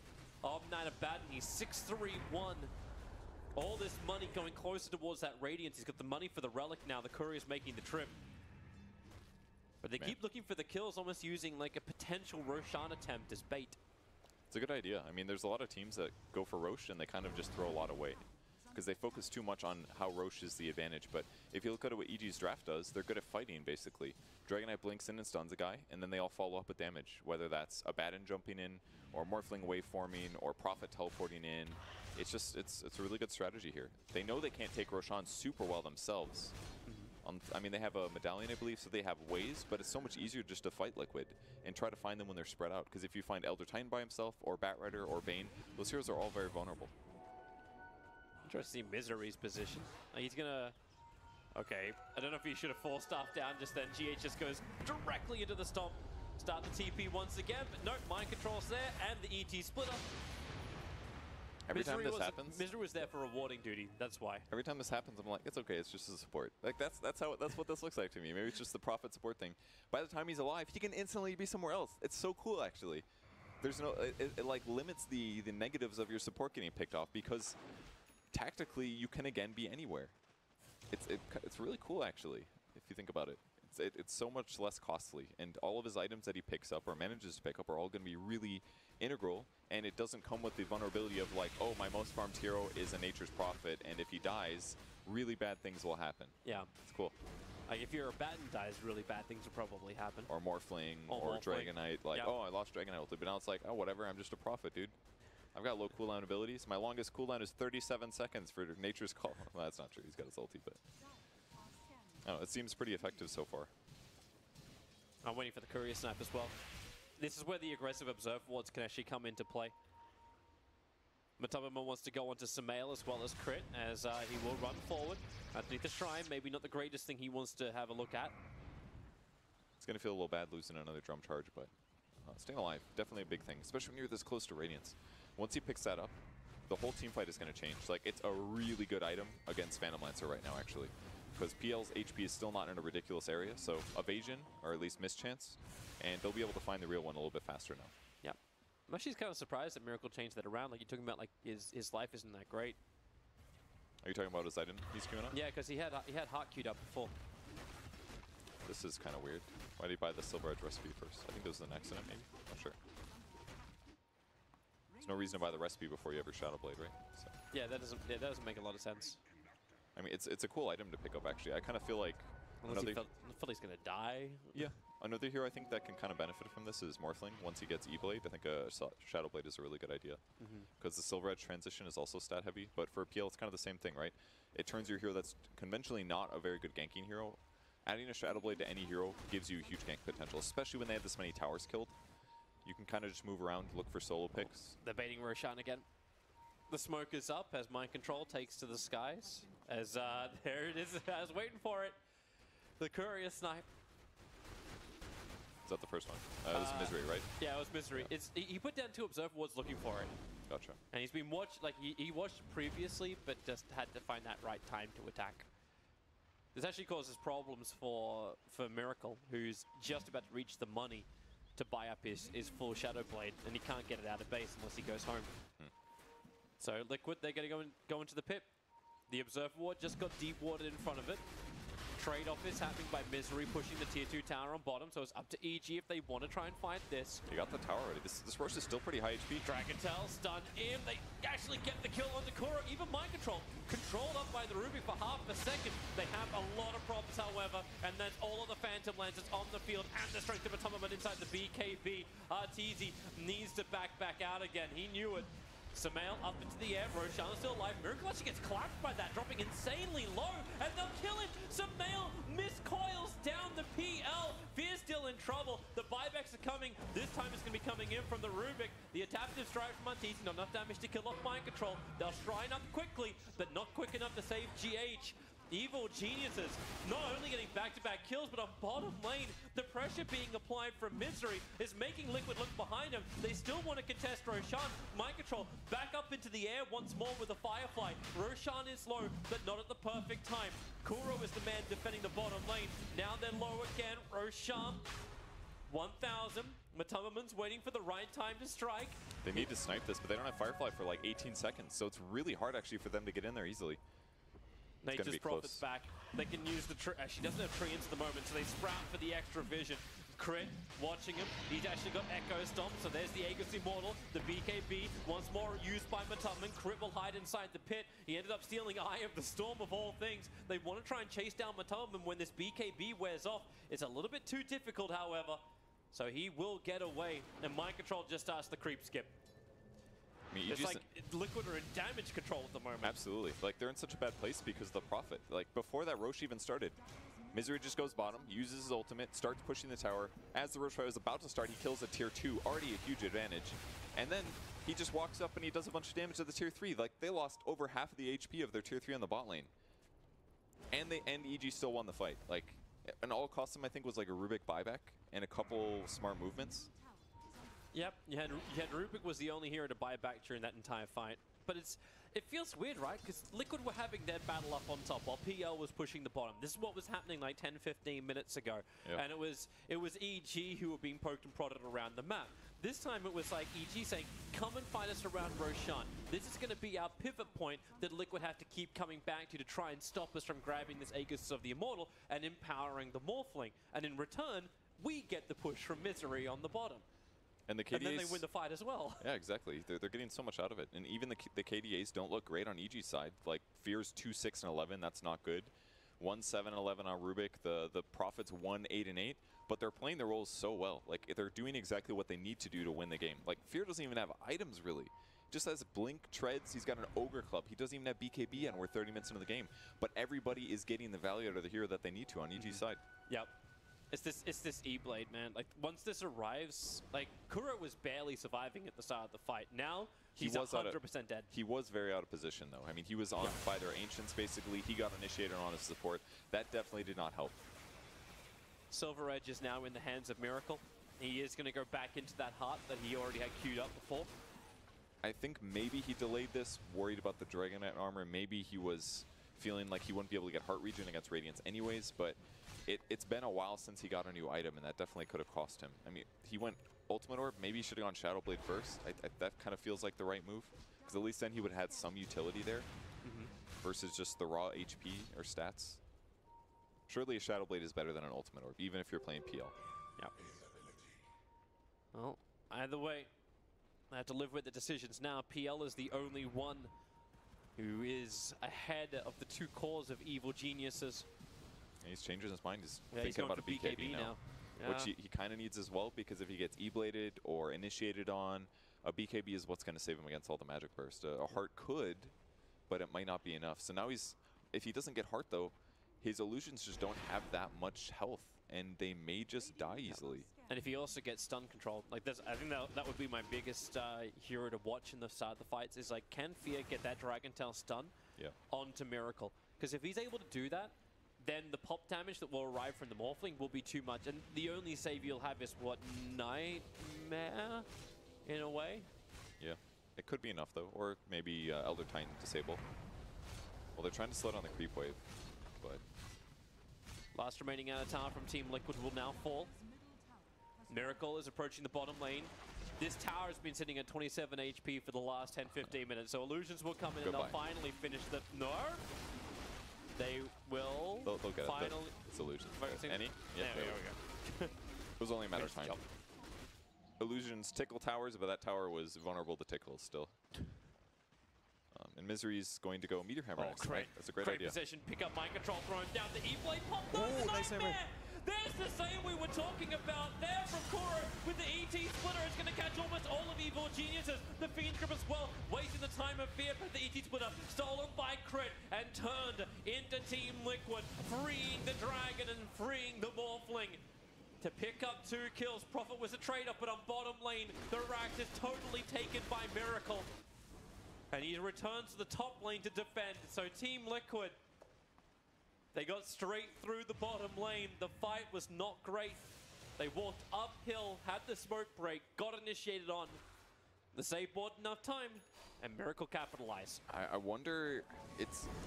Omnight Abaddon, he's 6-3-1. All this money going closer towards that Radiance. He's got the money for the Relic now. The Courier's making the trip. But they keep looking for the kills, almost using like a potential Roshan attempt as bait. It's a good idea. I mean, there's a lot of teams that go for Rosh and they kind of just throw a lot away because they focus too much on how Rosh is the advantage. But if you look at what EG's draft does, they're good at fighting, basically. Dragon Knight blinks in and stuns a guy, and then they all follow up with damage, whether that's Abaddon jumping in, or Morphling waveforming, or Prophet teleporting in. It's just, it's a really good strategy here. They know they can't take Roshan super well themselves. I mean, they have a medallion, I believe, so they have ways, but it's so much easier just to fight Liquid and try to find them when they're spread out. Because if you find Elder Titan by himself, or Batrider, or Bane, those heroes are all very vulnerable. Interesting to see Misery's position. He's gonna... Okay, I don't know if he should have forced staff down just then. GH just goes directly into the stomp. Start the TP once again, but no, mind control's there, and the ET splitter. Every time this happens, Misery was there for rewarding duty. That's why. Every time this happens, I'm like, it's okay. It's just a support. Like that's what this looks like to me. Maybe it's just the Prophet support thing. By the time he's alive, he can instantly be somewhere else. It's so cool, actually. There's no, it like limits the negatives of your support getting picked off because tactically you can again be anywhere. It's really cool, actually, if you think about it. It's so much less costly, and all of his items that he picks up or manages to pick up are all going to be really integral, and it doesn't come with the vulnerability of like, oh, my most farmed hero is a Nature's Prophet, and if he dies, really bad things will happen. Yeah. It's cool. Like, if your Abaddon dies, really bad things will probably happen. Or Morphling, or Dragon Knight, like, oh, I lost Dragon Knight ulti, but now it's like, oh, whatever, I'm just a Prophet, dude. I've got low cooldown abilities. My longest cooldown is 37 seconds for Nature's Call. Well, that's not true, he's got his ulti, but... Oh, it seems pretty effective so far. I'm waiting for the Courier Snipe as well. This is where the aggressive Observe wards can actually come into play. Matabama wants to go onto Sumail as well as Crit, as he will run forward underneath the Shrine. Maybe not the greatest thing he wants to have a look at. It's going to feel a little bad losing another drum charge, but staying alive, definitely a big thing, especially when you're this close to Radiance. Once he picks that up, the whole team fight is going to change. Like, it's a really good item against Phantom Lancer right now, actually. Because PL's HP is still not in a ridiculous area, so evasion, or at least mischance, and they'll be able to find the real one a little bit faster now. Yeah. I'm actually kind of surprised that Miracle changed that around. Like, you're talking about, like, his life isn't that great. Are you talking about his item he's queuing up? Yeah, because he had Heart queued up before. This is kind of weird. Why did he buy the Silver Edge recipe first? I think it was an accident, maybe? Not sure. There's no reason to buy the recipe before you ever Shadow Blade, right? So. Yeah, that doesn't make a lot of sense. I mean, it's a cool item to pick up, actually. I kind of feel like... Unless he felt he's going to die. Yeah. Another hero I think that can kind of benefit from this is Morphling. Once he gets E-Blade, I think a Shadow Blade is a really good idea. Because the Silver Edge transition is also stat heavy. But for PL, it's kind of the same thing, right? It turns your hero that's conventionally not a very good ganking hero. Adding a Shadow Blade to any hero gives you huge gank potential, especially when they have this many towers killed. You can kind of just move around, look for solo picks. They're baiting Roshan again. The smoke is up as Mind Control takes to the skies. As there it is, I was waiting for it. The Courier Snipe. Is that the first one? This is Misery, right? Yeah, it was Misery. Yeah. He put down 2 Observer wards looking for it. Gotcha. And he's been watched, like he watched previously, but just had to find that right time to attack. This actually causes problems for Miracle, who's just about to reach the money to buy up his full Shadow Blade, and he can't get it out of base unless he goes home. So Liquid, they're going to go into the pit. The Observer ward just got deep watered in front of it. Trade-off is happening by Misery pushing the tier 2 tower on bottom, so it's up to EG if they want to try and find this. You got the tower already. This Rosh is still pretty high HP. Dragon Tail stun in. They actually get the kill on Kuro. Even Mind Control controlled up by the Ruby for half a second. They have a lot of problems, however, and that's all of the Phantom Lancers on the field and the strength of Atomic inside the BKB. Arteezy needs to back out again. He knew it. Sumail up into the air, Roshan is still alive. Miracle actually gets clapped by that, dropping insanely low, and they'll kill him. Sumail miscoils down the PL. Fear's still in trouble. The buybacks are coming. This time it's going to be coming in from the Rubik. The adaptive strike from Arteezy, not enough damage to kill off Mind Control. They'll shrine up quickly, but not quick enough to save GH. Evil Geniuses not only getting back-to-back kills, but on bottom lane, the pressure being applied from Misery is making Liquid look behind him. They still want to contest Roshan. Mind Control back up into the air once more with a Firefly. Roshan is low, but not at the perfect time. Kuro is the man defending the bottom lane. Now they're low again. Roshan, 1,000. Matumbaman's waiting for the right time to strike. They need to snipe this, but they don't have Firefly for like 18 seconds, so it's really hard actually for them to get in there easily. Nature's Prophet's back. They can use the tree. She doesn't have tree into the moment, so they sprout for the extra vision. Crit watching him. He's actually got Echo Stomp, so there's the Aegis Immortal. The BKB once more used by Matumban. Crit will hide inside the pit. He ended up stealing Eye of the Storm of all things. They want to try and chase down Matumban when this BKB wears off. It's a little bit too difficult, however. So he will get away, and Mind Control just starts the creep skip. I mean, it's like Liquid are in damage control at the moment. Absolutely. Like, they're in such a bad place because of the Prophet. Like, before that Roche even started, Misery just goes bottom, uses his ultimate, starts pushing the tower. As the Roche Fire is about to start, he kills a tier 2, already a huge advantage. And then he just walks up and he does a bunch of damage to the tier 3. Like, they lost over half of the HP of their tier 3 on the bot lane. And EG still won the fight. Like, and all it cost them, I think, was like a Rubik buyback and a couple smart movements. Yep, you had Rubik was the only hero to buy back during that entire fight. But it feels weird, right? Because Liquid were having their battle up on top while PL was pushing the bottom. This is what was happening like 10, 15 minutes ago. Yep. And it was EG who were being poked and prodded around the map. This time it was like EG saying, come and fight us around Roshan. This is going to be our pivot point that Liquid have to keep coming back to try and stop us from grabbing this Aegis of the Immortal and empowering the Morphling. And in return, we get the push from Misery on the bottom. And the KDAs, and then they win the fight as well. Yeah, exactly. They're getting so much out of it. And even the KDAs don't look great on EG's side. Like, Fear's 2-6 and 11, that's not good. 1-7 and 11 on Rubik. The Prophets 1-8 and 8. But they're playing their roles so well. Like, they're doing exactly what they need to do to win the game. Like, Fear doesn't even have items, really. Just has Blink, Treads, he's got an Ogre Club. He doesn't even have BKB, and we're 30 minutes into the game. But everybody is getting the value out of the hero that they need to on EG's side. Yep. It's this E-Blade, man. Like, once this arrives, like, Kuro was barely surviving at the start of the fight. Now, he's 100% dead. He was very out of position, though. I mean, he was on by their Ancients, basically. He got initiated on his support. That definitely did not help. Silver Edge is now in the hands of Miracle. He is going to go back into that heart that he already had queued up before. I think maybe he delayed this, worried about the Dragon Knight armor. Maybe he was feeling like he wouldn't be able to get heart regen against Radiance anyways, but it's been a while since he got a new item, and that definitely could have cost him. I mean, he went Ultimate Orb. Maybe he should have gone Shadowblade first. That kind of feels like the right move, because at least then he would have had some utility there versus just the raw HP or stats. Surely a Shadowblade is better than an Ultimate Orb, even if you're playing PL. Yep. Well, either way, I have to live with the decisions now. PL is the only one who is ahead of the two cores of evil geniuses. He's changing his mind. He's he's thinking about a BKB now. Yeah. Which he kind of needs as well, because if he gets E-bladed or initiated on, a BKB is what's going to save him against all the magic burst. A heart could, but it might not be enough. So now if he doesn't get heart though, his illusions just don't have that much health, and they may just die easily. And if he also gets stun control, like I think that would be my biggest hero to watch in the start of the fights, is like, can Fear get that Dragon Tail stun onto Miracle? Because if he's able to do that, then the pop damage that will arrive from the Morphling will be too much. And the only save you'll have is, what, Nightmare, in a way? Yeah, it could be enough, though. Or maybe Elder Titan disable. Well, they're trying to slow down the creep wave, but... Last remaining out of tower from Team Liquid will now fall. Miracle is approaching the bottom lane. This tower has been sitting at 27 HP for the last 10-15 minutes, so Illusions will come in and they'll finally finish the... No! They will They'll get finally... it. It's Illusions. Any? Yeah, there we go. It was only a matter of time. Illusions tickle towers, but that tower was vulnerable to tickles still. And Misery's going to go Meteor Hammer next. Great. That's a great idea. Position, pick up Mind Control, thrown down the E-Blade, pop the nice hammer. There's the same we were talking about there from Kuro with the ET Splitter. It's going to catch almost all of Evil Geniuses. The Fiend Grip as well, wasting the time of Fear, but the ET Splitter stolen by Crit and turned into Team Liquid, freeing the Dragon and freeing the Morphling. To pick up 2 kills, Prophet was a trade-up, but on bottom lane, the Rax is totally taken by Miracle. And he returns to the top lane to defend. So Team Liquid, they got straight through the bottom lane. The fight was not great. They walked uphill, had the smoke break, got initiated on. The save bought enough time, and Miracle capitalized. I wonder,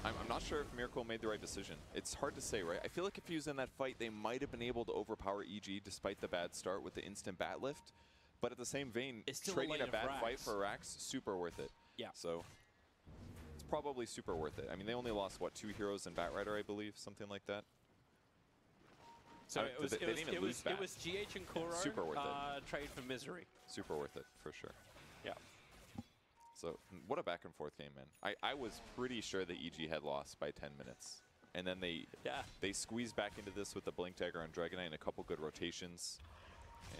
I'm not sure if Miracle made the right decision. It's hard to say, right? I feel like if he was in that fight, they might have been able to overpower EG despite the bad start with the instant bat lift. But at the same vein, trading a bad fight for Rax, super worth it. Yeah. So it's probably super worth it. I mean, they only lost, what, 2 heroes and Batrider, I believe, something like that. So it was GH and Kuro. Super worth it. Trade for Misery. Super worth it, for sure. Yeah. So what a back and forth game, man. I was pretty sure that EG had lost by 10 minutes. And then they squeezed back into this with the Blink Dagger on Dragonite and a couple good rotations.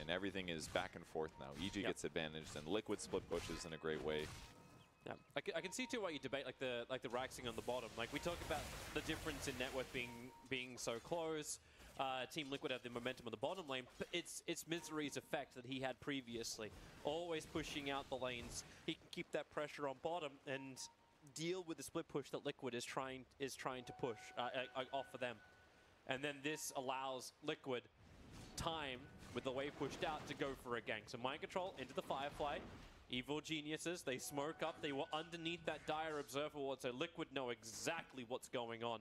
And everything is back and forth now. EG gets advantaged, and Liquid split pushes in a great way. Yeah, I can see too why you debate like the Raxing on the bottom. Like we talk about the difference in network being so close. Team Liquid have the momentum on the bottom lane, but it's Misery's effect that he had previously. Always pushing out the lanes. He can keep that pressure on bottom and deal with the split push that Liquid is trying to push offer them. And then this allows Liquid time with the wave pushed out to go for a gank. So Mind Control into the Firefly. Evil Geniuses, they smoke up. They were underneath that dire Observer ward, so Liquid know exactly what's going on.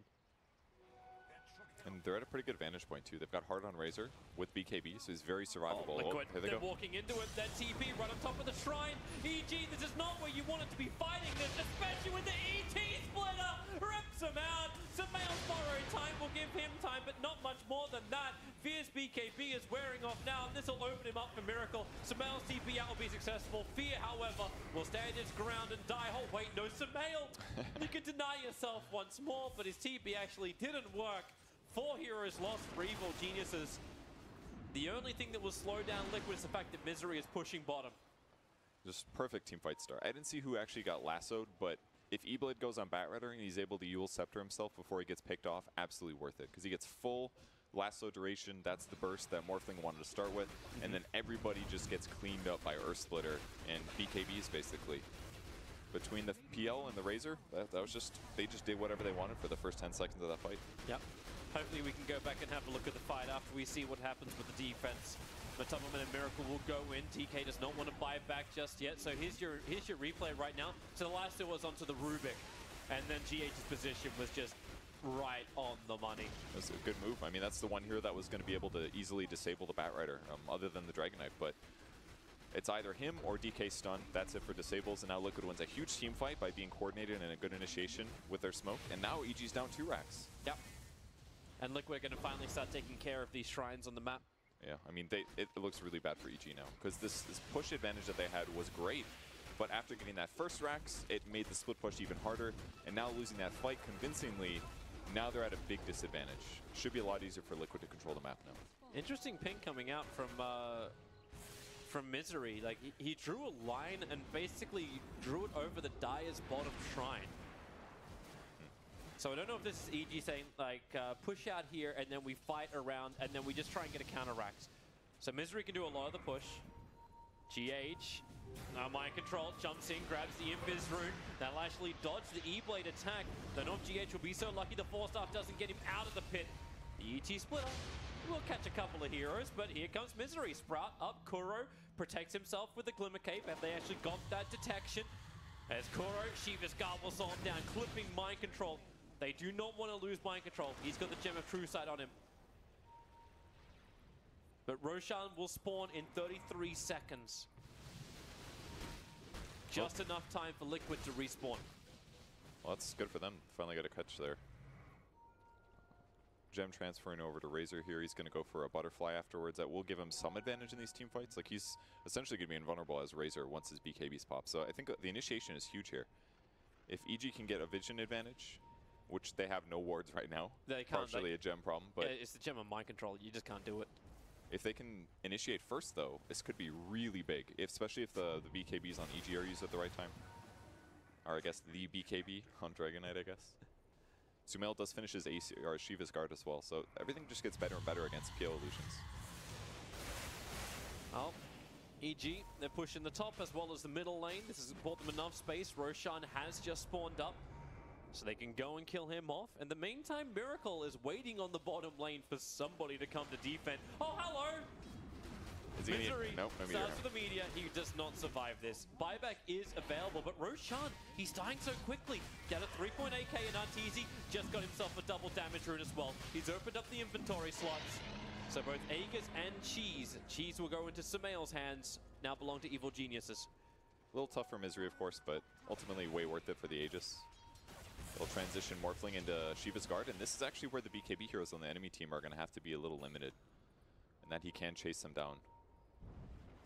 And they're at a pretty good vantage point, too. They've got hard on Razor with BKB, so he's very survivable. Oh, Liquid, here they they're go. walking into it. That TP right on top of the Shrine. EG, this is not where you wanted to be fighting this, especially with the ET splitter. Rips him out. Samael's borrowed time will give him time, but not much more than that. Fear's BKB is wearing off now, and this will open him up for Miracle. Samael's TP out will be successful. Fear, however, will stand his ground and die. Oh, wait, no, Samael. You can deny yourself once more, but his TP actually didn't work. 4 heroes lost for Evil Geniuses. The only thing that will slow down Liquid is the fact that Misery is pushing bottom. Just perfect teamfight start. I didn't see who actually got lassoed, but if E-Blade goes on Batrider and he's able to Eul Scepter himself before he gets picked off, absolutely worth it. Because he gets full lasso duration. That's the burst that Morphling wanted to start with. And then everybody just gets cleaned up by Earth Splitter and BKBs, basically. Between the PL and the Razor, that was just, they just did whatever they wanted for the first 10 seconds of that fight. Yep. Hopefully we can go back and have a look at the fight after we see what happens with the defense. Matubman and Miracle will go in. TK does not want to buy back just yet. So here's your replay right now. So the last two was onto the Rubik. And then GH's position was just right on the money. That's a good move. I mean, that's the one hero that was going to be able to easily disable the Batrider, other than the Dragonite. But it's either him or DK stun. That's it for disables. And now Liquid wins a huge team fight by being coordinated and a good initiation with their smoke. And now EG's down 2 racks. Yep. And Liquid are going to finally start taking care of these shrines on the map. Yeah, I mean, it looks really bad for EG now, because this push advantage that they had was great, but after getting that first Rax, it made the split push even harder, and now losing that fight convincingly, now they're at a big disadvantage. Should be a lot easier for Liquid to control the map now. Interesting ping coming out from Misery. Like, he drew a line and basically drew it over the Dire's bottom shrine. So I don't know if this is EG saying, like, push out here, and then we fight around, and then we just try and get a counter Rax. So Misery can do a lot of the push. GH, Mind Control, jumps in, grabs the Invis rune. That'll actually dodge the E-Blade attack. Don't know if GH will be so lucky the 4-star doesn't get him out of the pit. The ET splitter will catch a couple of heroes, but here comes Misery. Sprout up, Kuro protects himself with the Glimmer Cape, and they actually got that detection. As Kuro, Shiva's gobbles on down, clipping Mind Control. They do not want to lose Mind Control. He's got the Gem of True Sight on him. But Roshan will spawn in 33 seconds. Just enough time for Liquid to respawn. Well, that's good for them. Finally got a catch there. Gem transferring over to Razor here. He's going to go for a Butterfly afterwards. That will give him some advantage in these team fights. Like, he's essentially going to be invulnerable as Razor once his BKBs pop. So I think the initiation is huge here. If EG can get a vision advantage, which they have no wards right now. They can't, partially a gem problem, but yeah, it's the gem of Mind Control. You just can't do it. If they can initiate first, though, this could be really big, especially if the BKBs on EG are used at the right time. Or I guess the BKB on Dragonite, I guess. Sumail does finish his AC or Shiva's guard as well, so everything just gets better and better against PO illusions. Oh, EG, they're pushing the top as well as the middle lane. This has bought them enough space. Roshan has just spawned up, so they can go and kill him off. In the meantime, Miracle is waiting on the bottom lane for somebody to come to defend. Oh, hello! Is he Misery nope, no meteor. starts with the meteor. He does not survive this. Buyback is available, but Roshan, he's dying so quickly. Got a 3.8k and Arteezy just got himself a double damage rune as well. He's opened up the inventory slots. So both Aegis and Cheese. Cheese will go into Sumail's hands, now belong to Evil Geniuses. A little tough for Misery, of course, but ultimately way worth it for the Aegis. It'll transition Morphling into Shiva's Guard, and this is actually where the BKB heroes on the enemy team are going to have to be a little limited, and that he can chase them down.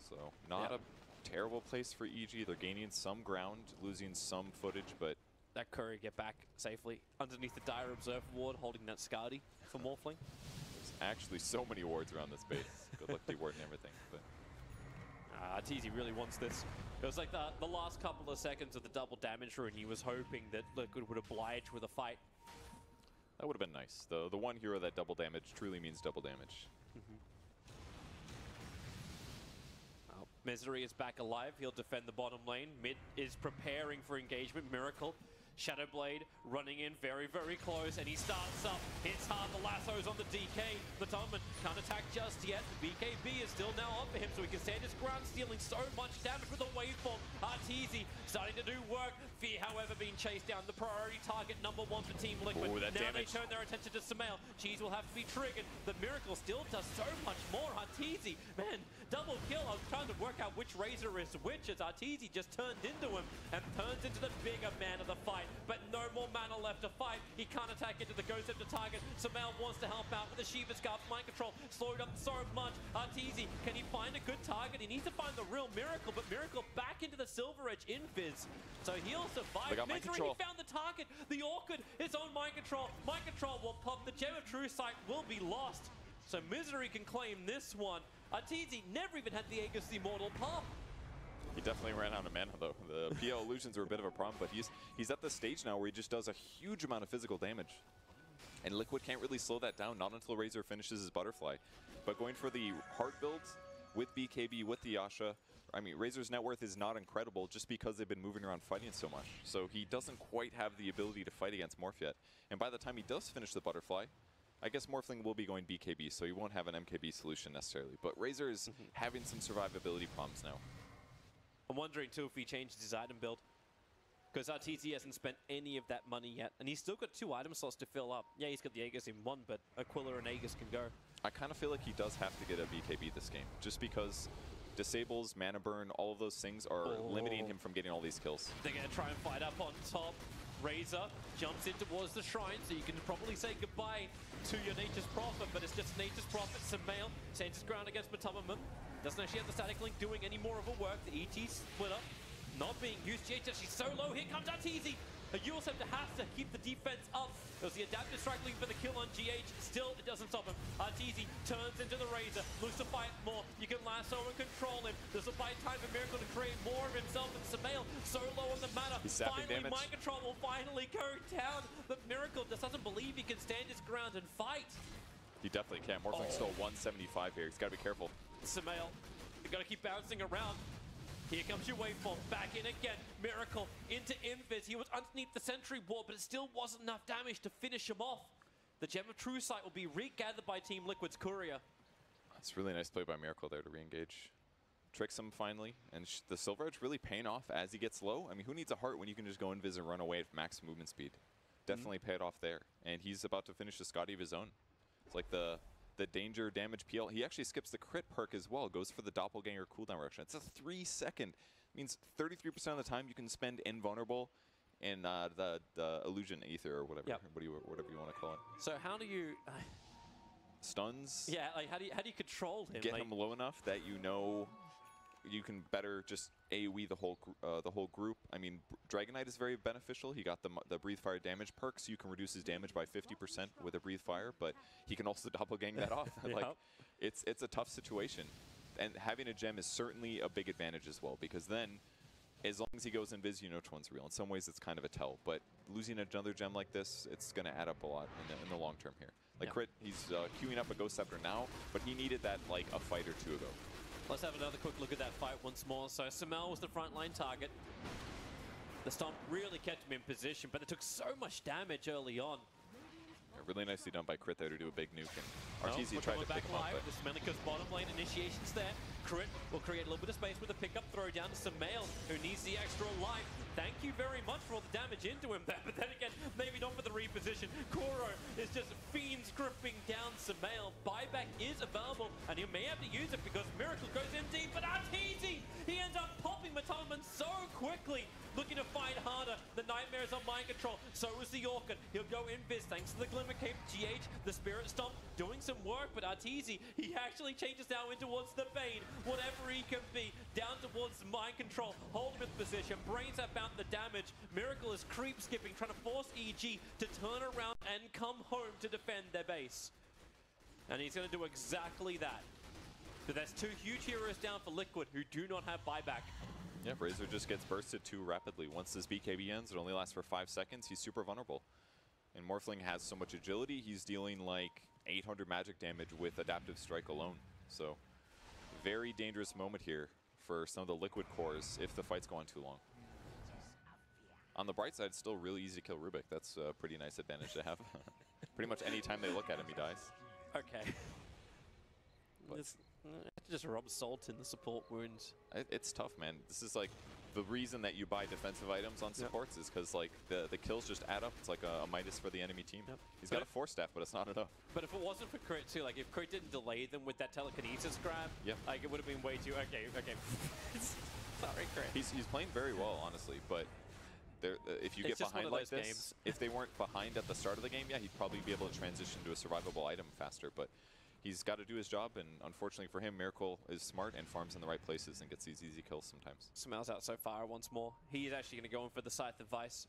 So not a terrible place for EG. They're gaining some ground, losing some footage, but... That Curry get back safely underneath the Dire Observer ward, holding that Scardy for Morphling. There's actually so many wards around this base. Good luck to ward and everything, but... Arteezy really wants this. It was like the last couple of seconds of the double damage rune. He was hoping that Liquid would oblige with a fight. That would have been nice. The one hero that double damage truly means double damage. Well, Misery is back alive. He'll defend the bottom lane. Mid is preparing for engagement. Miracle. Shadowblade running in very, very close, and he starts up, hits hard, the lasso's on the DK. The Tubman can't attack just yet. The BKB is still now up for him, so he can stand his ground, stealing so much damage with the waveform. Arteezy starting to do work. Fear, however, being chased down. The priority target #1 for Team Liquid. Ooh, that now damage. they turn their attention to Sumail. Cheese will have to be triggered. The Miracle still does so much more. Arteezy, man, double kill. I was trying to work out which Razor is which, as Arteezy just turned into him and turns into the bigger man of the fight. But no more mana left to fight. He can't attack into the Ghost of the target. Sumail wants to help out with the Shiva's Guard mind control. Slowed up so much. Arteezy, can he find a good target? He needs to find the real Miracle, but Miracle back into the Silver Edge Invis. So he'll survive. Misery, he found the target. The Orchid, his own mind control. Mind control will pop. The Gem of True Sight will be lost. So Misery can claim this one. Arteezy never even had the Aegis the Immortal pop. He definitely ran out of mana, though. The PL illusions were a bit of a problem, but he's at the stage now where he just does a huge amount of physical damage. And Liquid can't really slow that down, not until Razor finishes his Butterfly. But going for the hard builds with BKB, with the Yasha, I mean, Razor's net worth is not incredible just because they've been moving around fighting so much. So he doesn't quite have the ability to fight against Morph yet. And by the time he does finish the Butterfly, I guess Morphling will be going BKB, so he won't have an MKB solution necessarily. But Razor is having some survivability problems now. I'm wondering too if he changed his item build, because Arteezy hasn't spent any of that money yet, and he's still got 2 item slots to fill up. Yeah, he's got the Aegis in 1, but Aquila and Aegis can go. I kind of feel like he does have to get a BKB this game, just because disables, mana burn, all of those things are limiting him from getting all these kills. They're going to try and fight up on top. Razor jumps in towards the shrine, so you can probably say goodbye to your Nature's Prophet, but it's just Nature's Prophet. Sumail stands his ground against Matumman. Doesn't actually have the static link doing any more of a work. The ET splitter not being used. GH she's so low. Here comes Arteezy. Yulcem has to keep the defense up. There's the adaptive strike link for the kill on GH. Still, it doesn't stop him. Arteezy turns into the Razor. Looks to fight more. You can lasso and control him. There's a fight time for Miracle to create more of himself. And Sumail so low on the mana. Finally, mind control will finally go down. But Miracle just doesn't believe he can stand his ground and fight. He definitely can. Morphling's still 175 here. He's got to be careful. Sumail, you got to keep bouncing around. Here comes your waveform, back in again. Miracle into Invis. He was underneath the sentry wall, but it still wasn't enough damage to finish him off. The Gem of True Sight will be regathered by Team Liquid's Courier. That's really nice play by Miracle there to re-engage. Tricks him finally, and the Silver Edge really paying off as he gets low. I mean, who needs a heart when you can just go Invis and run away at max movement speed? Definitely paid off there. And he's about to finish a Scotty of his own. It's like the danger damage PL. He actually skips the crit perk as well, goes for the doppelganger cooldown reduction. It's a 3-second. Means 33% of the time you can spend invulnerable in the illusion ether or whatever, whatever you want to call it. So how do you stuns? Yeah, like how do you control him? Get him low enough that you know you can better just AoE the whole group. I mean, Dragonite is very beneficial. He got the Breathe Fire damage perk, so you can reduce his damage by 50% with a Breathe Fire, but he can also doppelgang that off. Like, it's a tough situation. And having a gem is certainly a big advantage as well, because then, as long as he goes invis, you know which one's real. In some ways, it's kind of a tell, but losing another gem like this, it's going to add up a lot in the long term here. Like Crit, he's queuing up a Ghost Scepter now, but he needed that like a fight or two ago. Let's have another quick look at that fight once more. So Sumail was the frontline target. The Stomp really kept him in position, but it took so much damage early on. Yeah, really nicely done by Crit there to do a big nuke. And Arteezy tried to pick him up. This Melica's bottom lane initiations there. Crit will create a little bit of space with a pickup throw down to Sumail, who needs the extra life. Thank you very much for all the damage into him there, but then again, maybe not for the reposition. Kuro is just fiends gripping down Sumail. Buyback is available, and he may have to use it because Miracle goes in deep, but Arteezy, he ends up popping Matalaman so quickly, looking to fight harder. The Nightmare is on mind control, so is the Orchid. He'll go invis thanks to the Glimmer Cape. GH, the Spirit Stomp, doing some work, but Arteezy, he actually changes now in towards the Bane, whatever he can be, down towards mind control, hold him in position, brains have found the damage. Miracle is creep skipping, trying to force EG to turn around and come home to defend their base. And he's going to do exactly that. So that's two huge heroes down for Liquid who do not have buyback. Yeah, Razor just gets bursted too rapidly. Once this BKB ends, it only lasts for 5 seconds. He's super vulnerable. And Morphling has so much agility, he's dealing like 800 magic damage with Adaptive Strike alone. So, very dangerous moment here for some of the Liquid cores if the fight's going too long. On the bright side, it's still really easy to kill Rubik. That's a pretty nice advantage to have. Pretty much any time they look at him, he dies. Okay. Just rub salt in the support wounds. It's tough, man. This is like the reason that you buy defensive items on supports is because like the kills just add up. It's like a Midas for the enemy team. Yep. He's got a 4-staff, but it's not enough. But if it wasn't for Crit too, like if Crit didn't delay them with that telekinesis grab, like it would have been way too. Okay. Sorry, Crit. He's playing very well, honestly, but. If you get behind like this, games. If they weren't behind at the start of the game, yeah, he'd probably be able to transition to a survivable item faster, but he's got to do his job, and unfortunately for him, Miracle is smart and farms in the right places and gets these easy kills sometimes. Smells out so far once more. He is actually going to go in for the Scythe of Vice.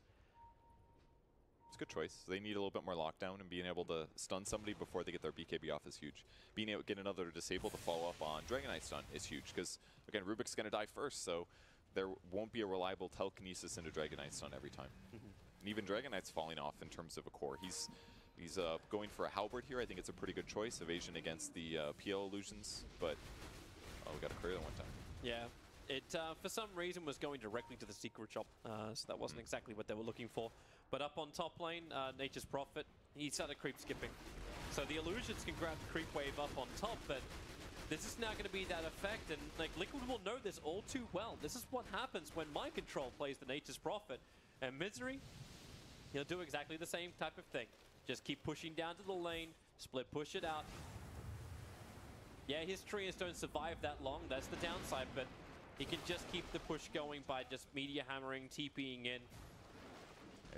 It's a good choice. They need a little bit more lockdown, and being able to stun somebody before they get their BKB off is huge. Being able to get another disable to follow up on Dragonite stun is huge, because, again, Rubik's going to die first, so there won't be a reliable telekinesis into Dragonite stun every time. And even Dragonite's falling off in terms of a core. He's going for a Halberd here. I think it's a pretty good choice. Evasion against the PL illusions, but we got a clear that one time. Yeah, it for some reason was going directly to the secret shop, so that wasn't exactly what they were looking for. But up on top lane, Nature's Prophet, he started creep skipping. So the illusions can grab the creep wave up on top, but this is now going to be that effect, and like Liquid will know this all too well. This is what happens when Mind Control plays the Nature's Prophet. And Misery, he'll do exactly the same type of thing. Just keep pushing down to the lane, split push it out. Yeah, his trees don't survive that long, that's the downside, but he can just keep the push going by just media hammering, TPing in.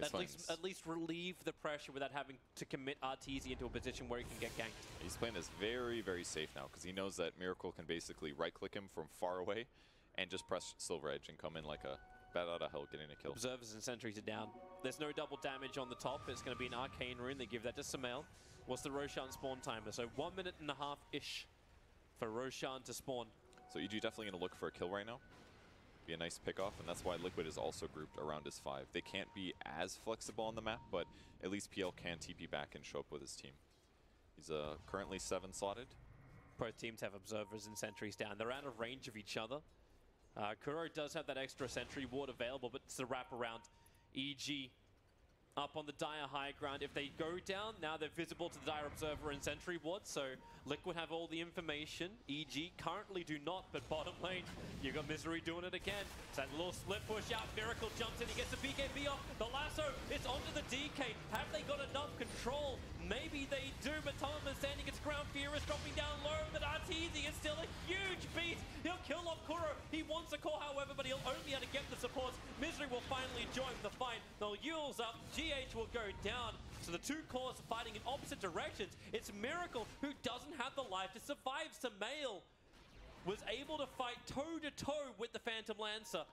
At least relieve the pressure without having to commit Arteezy into a position where he can get ganked. He's playing this very, very safe now because he knows that Miracle can basically right-click him from far away and just press Silver Edge and come in like a bat out of hell getting a kill. Observers and sentries are down. There's no double damage on the top. It's going to be an Arcane Rune. They give that to Sumail. What's the Roshan spawn timer? So 1.5 minutes-ish for Roshan to spawn. So EG definitely going to look for a kill right now. Be a nice pick off, and that's why Liquid is also grouped around his 5. They can't be as flexible on the map, but at least PL can TP back and show up with his team. He's currently 7 slotted. Both teams have observers and sentries down. They're out of range of each other. Kuro does have that extra sentry ward available, but it's a wraparound. EG up on the Dire high ground. If they go down, now they're visible to the Dire Observer and Sentry Ward, so Liquid have all the information. EG currently do not, but bottom lane, you got Misery doing it again. It's that little split push out. Miracle jumps in, he gets the BKB off. The lasso, it's onto the DK. Have they got enough control? Maybe they do, but Tolman standing its ground. Fear is dropping down low, but Arteezy is still a huge beast. He'll kill off Kuro. He wants a core, however, but he'll only be able to get the supports. Misery will finally join the fight. They'll use up. GH will go down. So the two cores are fighting in opposite directions. It's Miracle who doesn't have the life to survive. Sumail was able to fight toe-to-toe with the Phantom Lancer.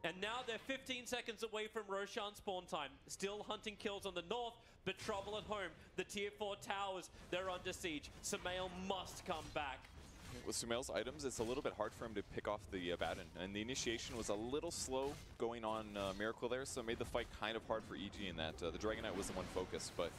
And now they're 15 seconds away from Roshan spawn time. Still hunting kills on the north, but trouble at home. The tier 4 towers, they're under siege. Sumail must come back. With Sumail's items, it's a little bit hard for him to pick off the Abaddon, and the initiation was a little slow going on Miracle there, so it made the fight kind of hard for EG in that the Dragonite was the one focused, but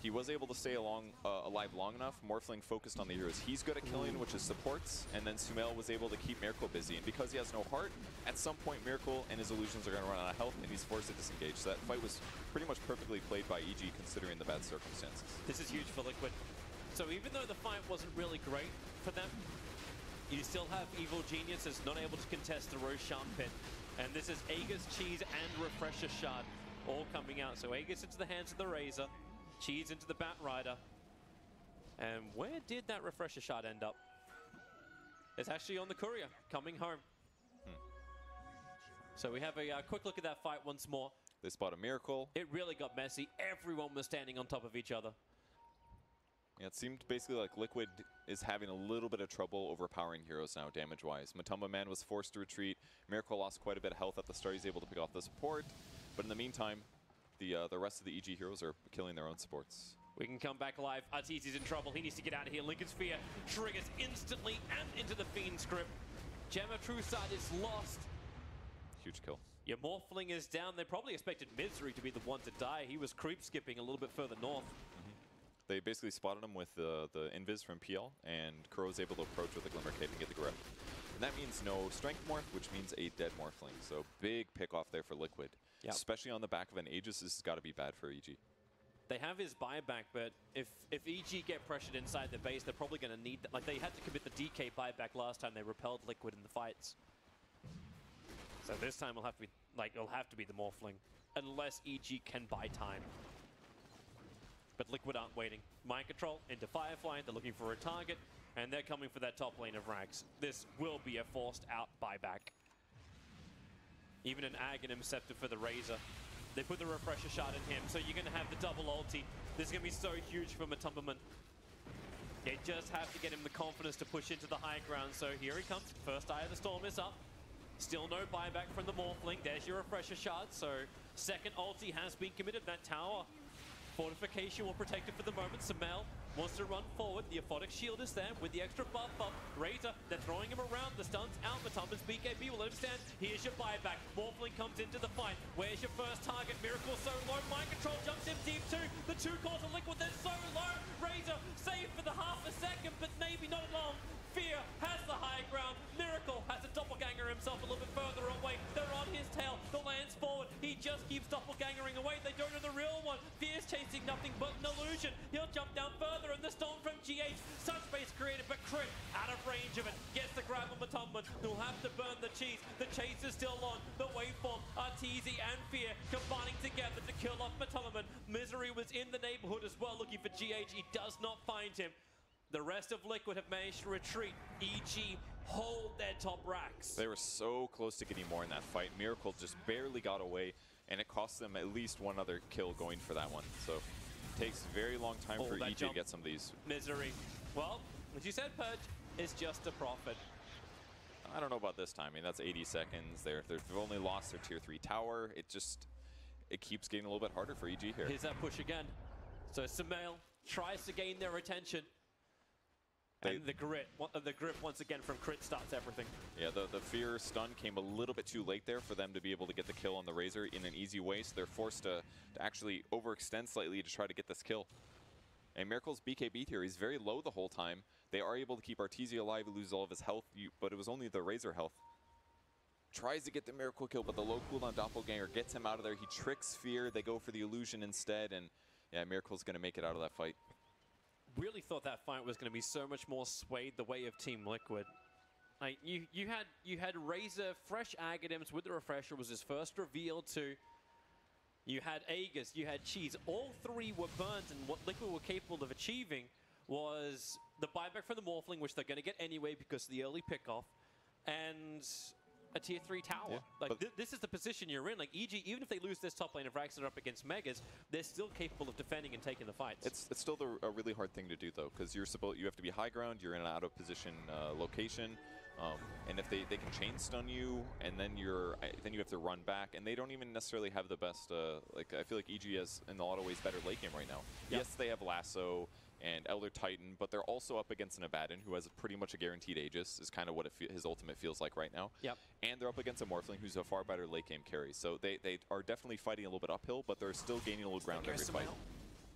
he was able to stay alive long enough. Morphling focused on the heroes he's good at killing, which is supports, and then Sumail was able to keep Miracle busy, and because he has no heart, at some point Miracle and his illusions are going to run out of health, and he's forced to disengage. So that fight was pretty much perfectly played by EG considering the bad circumstances. This is huge for Liquid. So even though the fight wasn't really great for them, You still have Evil Geniuses not able to contest the Roshan Pit. And this is Aegis, Cheese, and Refresher Shard all coming out. So Aegis into the hands of the Razor, Cheese into the Bat Rider. And where did that Refresher Shard end up? It's actually on the Courier, coming home. So we have a quick look at that fight once more. They spot a Miracle. It really got messy. Everyone was standing on top of each other. Yeah, it seemed basically like Liquid is having a little bit of trouble overpowering heroes now, damage-wise. Matumba Man was forced to retreat. Miracle lost quite a bit of health at the start. He's able to pick off the support. But in the meantime, the rest of the EG heroes are killing their own supports. We can come back live. Arteezy's in trouble. He needs to get out of here. Lincoln's Fear triggers instantly and into the Fiend's Grip. Gemma Trueside is lost. Huge kill. Your Morphling is down. They probably expected Misery to be the one to die. He was creep skipping a little bit further north. They basically spotted him with the Invis from PL, and Kuro was able to approach with the Glimmer Cape and get the grip. And that means no Strength Morph, which means a dead Morphling. So big pick off there for Liquid. Yep. Especially on the back of an Aegis, this has got to be bad for EG. They have his buyback, but if EG get pressured inside the base, they're probably going to need that. Like, they had to commit the DK buyback last time they repelled Liquid in the fights. So this time it'll have to be the Morphling, unless EG can buy time. But Liquid aren't waiting. Mind Control into Firefly. They're looking for a target, and they're coming for that top lane of Rags. This will be a forced out buyback. Even an Aghanim Scepter for the Razor. They put the Refresher Shard in him, so you're going to have the double ulti. This is going to be so huge for Matumbaman. They just have to get him the confidence to push into the high ground. So here he comes. First Eye of the Storm is up. Still no buyback from the Morphling. There's your Refresher Shard. So second ulti has been committed. That tower fortification will protect it for the moment. Samel wants to run forward. The Aphotic Shield is there with the extra buff up. Razor, they're throwing him around. The stun's out. Matumba's BKB will let him stand. Here's your buyback. Morphling comes into the fight. Where's your first target? Miracle so low. Mind Control jumps in deep too. The two cores of Liquid, they're so low. Razor saved for the half a second, but maybe not long. Fear has the high ground. Miracle has a doppelganger himself a little bit further away. They're on his tail. The land's forward. He just keeps doppelgangering away. They don't know the real one. Fear's chasing nothing but an illusion. He'll jump down further, and the storm from GH. Such space created, but Crit out of range of it. Gets the grab on Matumban, who'll have to burn the cheese. The chase is still on. The waveform, Arteezy and Fear combining together to kill off Matumban. Misery was in the neighborhood as well, looking for GH. He does not find him. The rest of Liquid have managed to retreat. EG hold their top racks. They were so close to getting more in that fight. Miracle just barely got away, and it cost them at least one other kill going for that one. So it takes a very long time for EG to get some of these. Misery. Well, as you said, Purge, is just a profit. I don't know about this time. I mean, that's 80 seconds. They've only lost their tier 3 tower. It keeps getting a little bit harder for EG here. Here's that push again. So Samel tries to gain their attention. And the grip once again from Crit starts everything. Yeah, the Fear stun came a little bit too late there for them to be able to get the kill on the Razor in an easy way, so they're forced to actually overextend slightly to try to get this kill. And Miracle's BKB here, he's very low the whole time. They are able to keep Arteezy alive, he loses all of his health, but it was only the Razor health. Tries to get the Miracle kill, but the low cooldown Doppelganger gets him out of there. He tricks Fear, they go for the illusion instead, and yeah, Miracle's going to make it out of that fight. Really thought that fight was going to be so much more swayed the way of Team Liquid. Like you had Razor, fresh Aghanims with the Refresher was his first reveal too. You had Aegis, you had Cheese. All three were burnt, and what Liquid were capable of achieving was the buyback from the Morphling, which they're going to get anyway because of the early pickoff, and a tier 3 tower. Yeah, like this is the position you're in. Like EG, even if they lose this top lane of Rags and are up against Megas, they're still capable of defending and taking the fights. It's still a really hard thing to do though, because you have to be high ground. You're in an out of position location, and if they can chain stun you, and then you have to run back, and they don't even necessarily have the best. Like I feel like EG has in a lot of ways better late game right now. Yep. Yes, they have Lasso and Elder Titan, but they're also up against an Abaddon, who has pretty much a guaranteed Aegis, is kind of what his ultimate feels like right now. Yep. And they're up against a Morphling, who's a far better late game carry. So they are definitely fighting a little bit uphill, but they're still gaining a little ground every fight.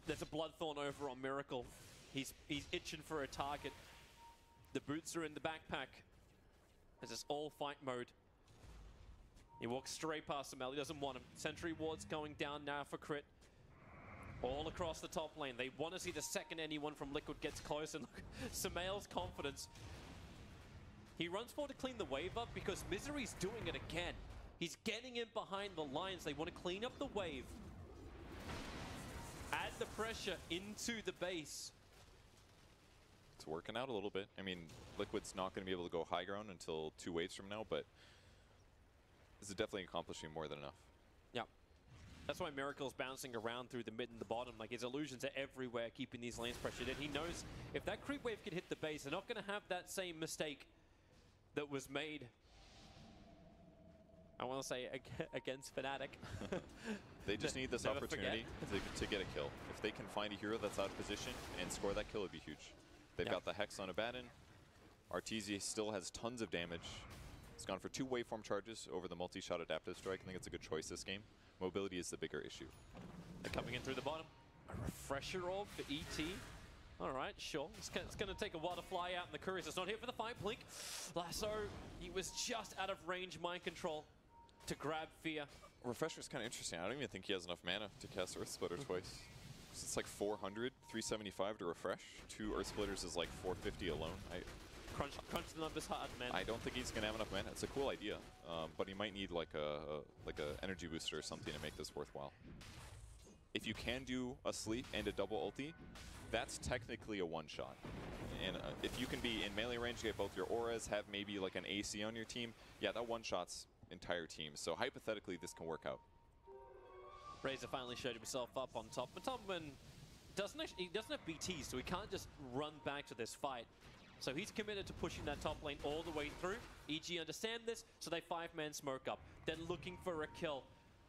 There's a Bloodthorn over on Miracle. He's itching for a target. The boots are in the backpack. This is all fight mode. He walks straight past Samel. He doesn't want him. Sentry Ward's going down now for Crit. All across the top lane. They want to see the second anyone from Liquid gets close, and look, Samel's confidence. He runs forward to clean the wave up because Misery's doing it again. He's getting in behind the lines. They want to clean up the wave. Add the pressure into the base. It's working out a little bit. I mean, Liquid's not going to be able to go high ground until 2 waves from now, but this is definitely accomplishing more than enough. Yeah. That's why Miracle's bouncing around through the mid and the bottom. Like, his illusions are everywhere, keeping these lanes pressured in. He knows if that creep wave can hit the base, they're not going to have that same mistake that was made, I want to say, against Fnatic. They just need this opportunity to get a kill. If they can find a hero that's out of position and score that kill, it'd be huge. They've got the Hex on Abaddon. Arteezy still has tons of damage. He's gone for 2 waveform charges over the multi-shot adaptive strike. I think it's a good choice this game. Mobility is the bigger issue. They're coming in through the bottom. A refresher orb for ET. All right, sure. It's going to take a while to fly out, and the Couriers is not here for the fight. Blink. Lasso, he was just out of range mind control to grab Fear. Refresher's kind of interesting. I don't even think he has enough mana to cast Earth Splitter twice. So it's like 400, 375 to refresh. 2 Earth Splitters is like 450 alone. Crunch the numbers hard, man. I don't think he's going to have enough mana. It's a cool idea, but he might need like a energy booster or something to make this worthwhile. If you can do a sleep and a double ulti, that's technically a one-shot. And if you can be in melee range, get both your auras, have maybe like an AC on your team, yeah, that one-shots entire team. So hypothetically, this can work out. Razor finally showed himself up on top. But Tubman doesn't have BTs, so he can't just run back to this fight. So he's committed to pushing that top lane all the way through. EG understand this, so they 5-man smoke up. They're looking for a kill.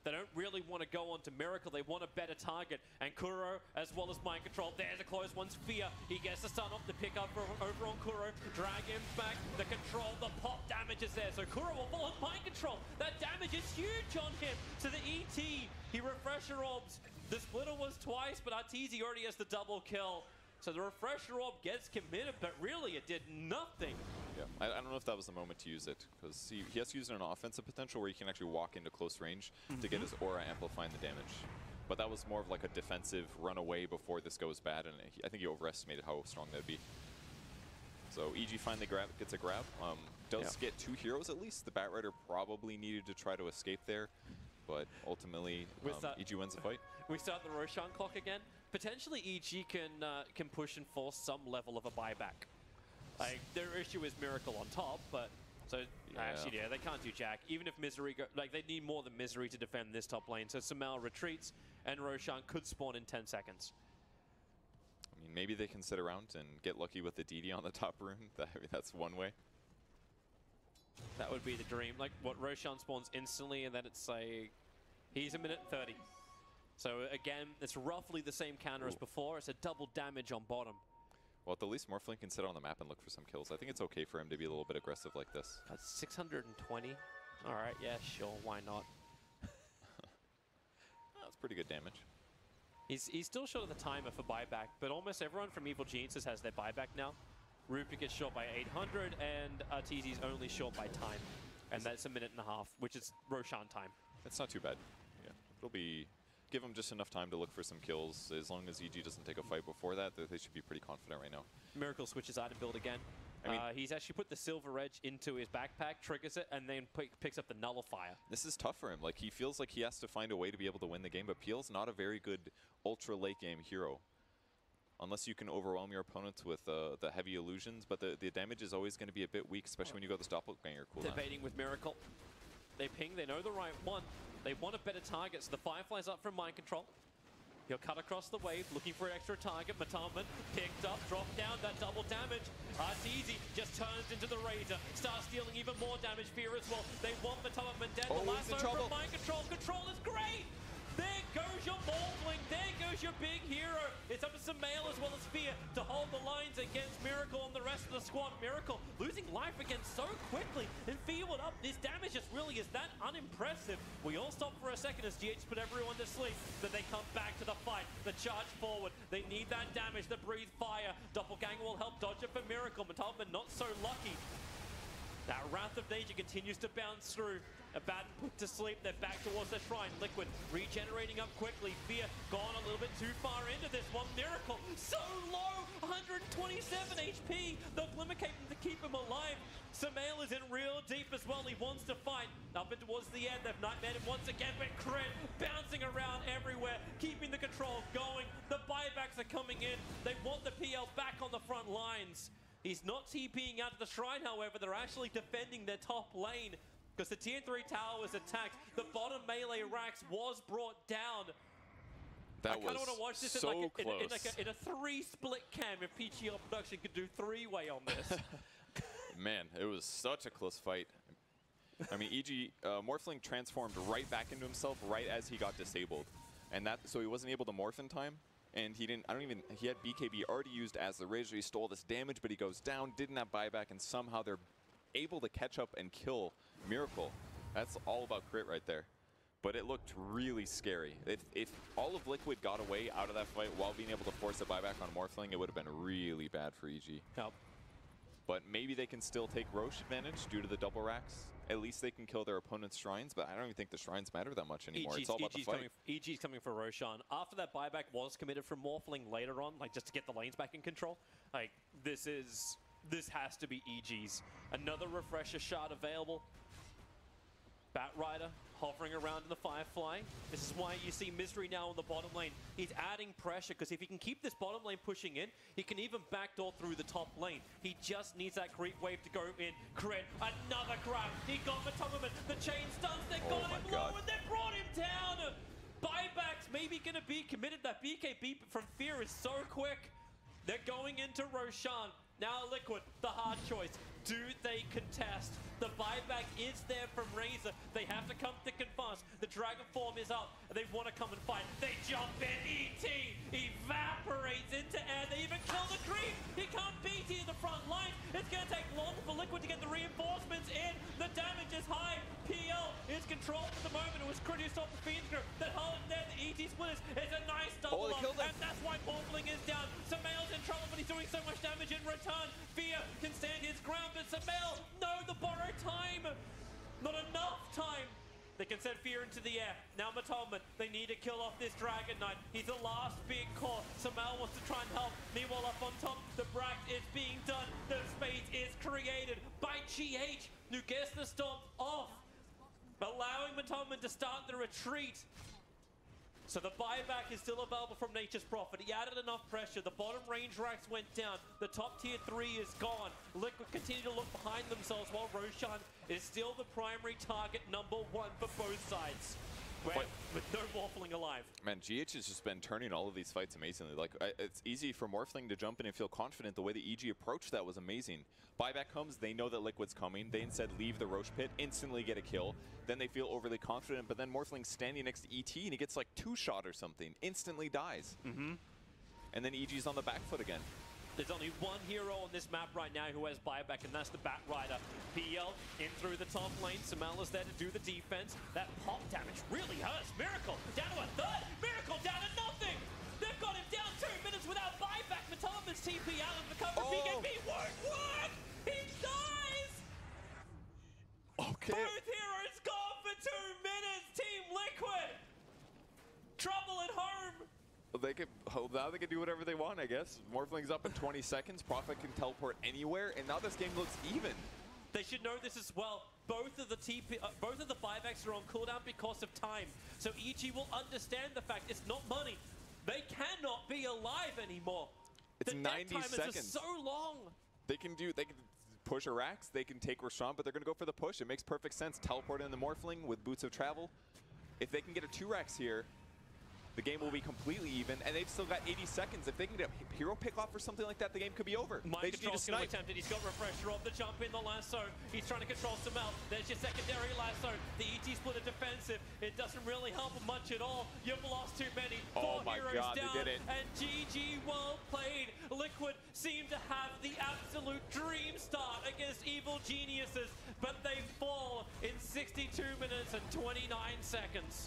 They don't really want to go on to Miracle. They want a better target. And Kuro, as well as Mind Control. There's a close one. Fear. He gets the stun off the pickup over on Kuro. Drag him back. The control, the pop damage is there. So Kuro will fall on Mind Control. That damage is huge on him. So the ET, he refresher orbs. The splitter was twice, but Arteezy already has the double kill. So the refresher orb gets committed, but really it did nothing. Yeah, I don't know if that was the moment to use it, because he has to use it in an offensive potential where he can actually walk into close range to get his aura amplifying the damage. But that was more of like a defensive run away before this goes bad, and I think he overestimated how strong that'd be. So EG finally gets a grab. Does get 2 heroes at least. The Batrider probably needed to try to escape there, but ultimately EG wins the fight. We start the Roshan clock again. Potentially EG can push and force some level of a buyback. Like, their issue is Miracle on top, but so actually, yeah, they can't do jack. Even if Misery they need more than Misery to defend this top lane. So Sumail retreats, and Roshan could spawn in 10 seconds. I mean, maybe they can sit around and get lucky with the DD on the top rune. I mean, that's one way. That would be the dream. Like, what, Roshan spawns instantly, and then it's like he's a minute 30. So again, it's roughly the same counter as before. It's a double damage on bottom. Well, at the least, Morphling can sit on the map and look for some kills. I think it's okay for him to be a little bit aggressive like this. That's 620. All right, yeah, sure, why not? That's pretty good damage. He's still short of the timer for buyback, but almost everyone from Evil Geniuses has their buyback now. Rupert gets short by 800, and Arteezy's only short by time. And that's a minute and a half, which is Roshan time. That's not too bad. Yeah, it'll be... Give him just enough time to look for some kills. As long as EG doesn't take a fight before that, they should be pretty confident right now. Miracle switches item build again. I mean, he's actually put the Silver Edge into his backpack, triggers it, and then picks up the Nullifier. This is tough for him. Like, he feels like he has to find a way to be able to win the game, but Peel's not a very good ultra late game hero. Unless you can overwhelm your opponents with the heavy illusions, but the damage is always going to be a bit weak, especially when you go this doppelganger cooldown. Debating with Miracle. They ping, they know the right one. They want a better target, so the Firefly's up from Mind Control. He'll cut across the wave, looking for an extra target. Matama picked up, dropped down, that double damage. Arteezy just turns into the Razor, starts dealing even more damage. Fear as well. They want Matama dead. The lasso from Mind Control. Control is great! There goes your Morphling, there goes your big hero. It's up to Sumail as well as Fear to hold the lines against Miracle and the rest of the squad. Miracle losing life again so quickly, and Fear went up. This damage just really is that unimpressive. We all stop for a second as GH put everyone to sleep, then they come back to the fight, the charge forward. They need that damage, the breathe fire. Doppelganger will help dodge it for Miracle. Matama not so lucky. That Wrath of Nature continues to bounce through. Abaddon put to sleep. They're back towards the shrine. Liquid regenerating up quickly. Fear gone a little bit too far into this one. Miracle so low, 127 HP. They'll Glimmercape him to keep him alive. Samael is in real deep as well. He wants to fight. Up and towards the end, they've nightmared him once again, but Crit bouncing around everywhere, keeping the control going. The buybacks are coming in. They want the PL back on the front lines. He's not TPing out of the shrine, however. They're actually defending their top lane because the tier 3 tower was attacked. The bottom melee racks was brought down. That I kind of want to watch this so in a 3-split cam if PGL production could do 3-way on this. Man, it was such a close fight. I mean, EG, Morphling transformed right back into himself right as he got disabled. And that, so he wasn't able to morph in time. And he didn't, he had BKB already used as the Razor. He stole this damage, but he goes down, didn't have buyback, and somehow they're able to catch up and kill Miracle. That's all about Crit right there. But it looked really scary. If all of Liquid got away out of that fight while being able to force a buyback on Morphling, it would have been really bad for EG. Yep. But maybe they can still take Roche advantage due to the double racks. At least they can kill their opponent's shrines, but I don't even think the shrines matter that much anymore. It's all about the fight. EG's coming for Roshan. After that buyback was committed from Morphling later on, like just to get the lanes back in control, like this has to be EG's. Another refresher shard available. Batrider hovering around in the Firefly. This is why you see Misery now on the bottom lane. He's adding pressure because if he can keep this bottom lane pushing in, he can even backdoor through the top lane. He just needs that creep wave to go in. Crit, another grab. He got the top of it. The chain stuns, they got him low and they brought him down. Buybacks maybe going to be committed. That BKB from Fear is so quick. They're going into Roshan. Now Liquid, the hard choice. Do they contest? The buyback is there from Razor. They have to come thick and fast. The Dragon form is up. They want to come and fight. They jump in. ET evaporates into air. They even kill the creep. He can't beat in the front line. It's going to take long for Liquid to get the reinforcements in. The damage is high. PL is controlled at the moment. It was Crit who stopped the Fiend's grip. That hold there, the ET splitters. It's a nice double up. And that's why Morphling is down. Samael's in trouble, but he's doing so much damage in return. Fear can stand his ground, but Samael, no, the borrowed time. Not enough time. They can send Fear into the air. Now Matolman, they need to kill off this Dragon Knight. He's the last big core. Samael wants to try and help. Meanwhile, up on top, the Brack is being done. The space is created by GH, who gets the stomp off, allowing Matolman to start the retreat. So the buyback is still available from Nature's Prophet. He added enough pressure. The bottom range racks went down. The top tier 3 is gone. Liquid continue to look behind themselves while Roshan is still the primary target #1 for both sides. With no Morphling alive. Man, GH has just been turning all of these fights amazingly. Like, it's easy for Morphling to jump in and feel confident. The way the EG approached that was amazing. Buyback comes, they know that Liquid's coming. They instead leave the Roche pit, instantly get a kill. Then they feel overly confident, but then Morphling's standing next to ET and he gets like 2-shot or something. Instantly dies. And then EG's on the back foot again. There's only one hero on this map right now who has buyback, and that's the Batrider. PL in through the top lane. Samael is there to do the defense. That pop damage really hurts. Miracle down to a third. Miracle down to nothing. They've got him down 2 minutes without buyback. Matolman's TP out of the cover. BKB won't work. He dies. Okay. Both heroes gone for 2 minutes. Team Liquid. Trouble at home. They could, now they can do whatever they want, I guess. Morphling's up in 20 seconds. Prophet can teleport anywhere, and now this game looks even. They should know this as well. Both of the buybacks are on cooldown because of time. So EG will understand the fact it's not money. They cannot be alive anymore. It's the 90 time seconds. Is just so long. They can push Arax, they can take Roshan, but they're going to go for the push. It makes perfect sense. Teleport in the Morphling with Boots of Travel. If they can get a 2-Rax here, the game will be completely even, and they've still got 80 seconds. If they can get a hero pick off or something like that, the game could be over. Mind control's going to be attempted. He's got refresher off the jump in the lasso. He's trying to control Samael. There's your secondary lasso. The ET split are defensive. It doesn't really help much at all. You've lost too many. Oh my God, down, they did it. And GG, well played. Liquid seem to have the absolute dream start against evil geniuses, but they fall in 62 minutes and 29 seconds.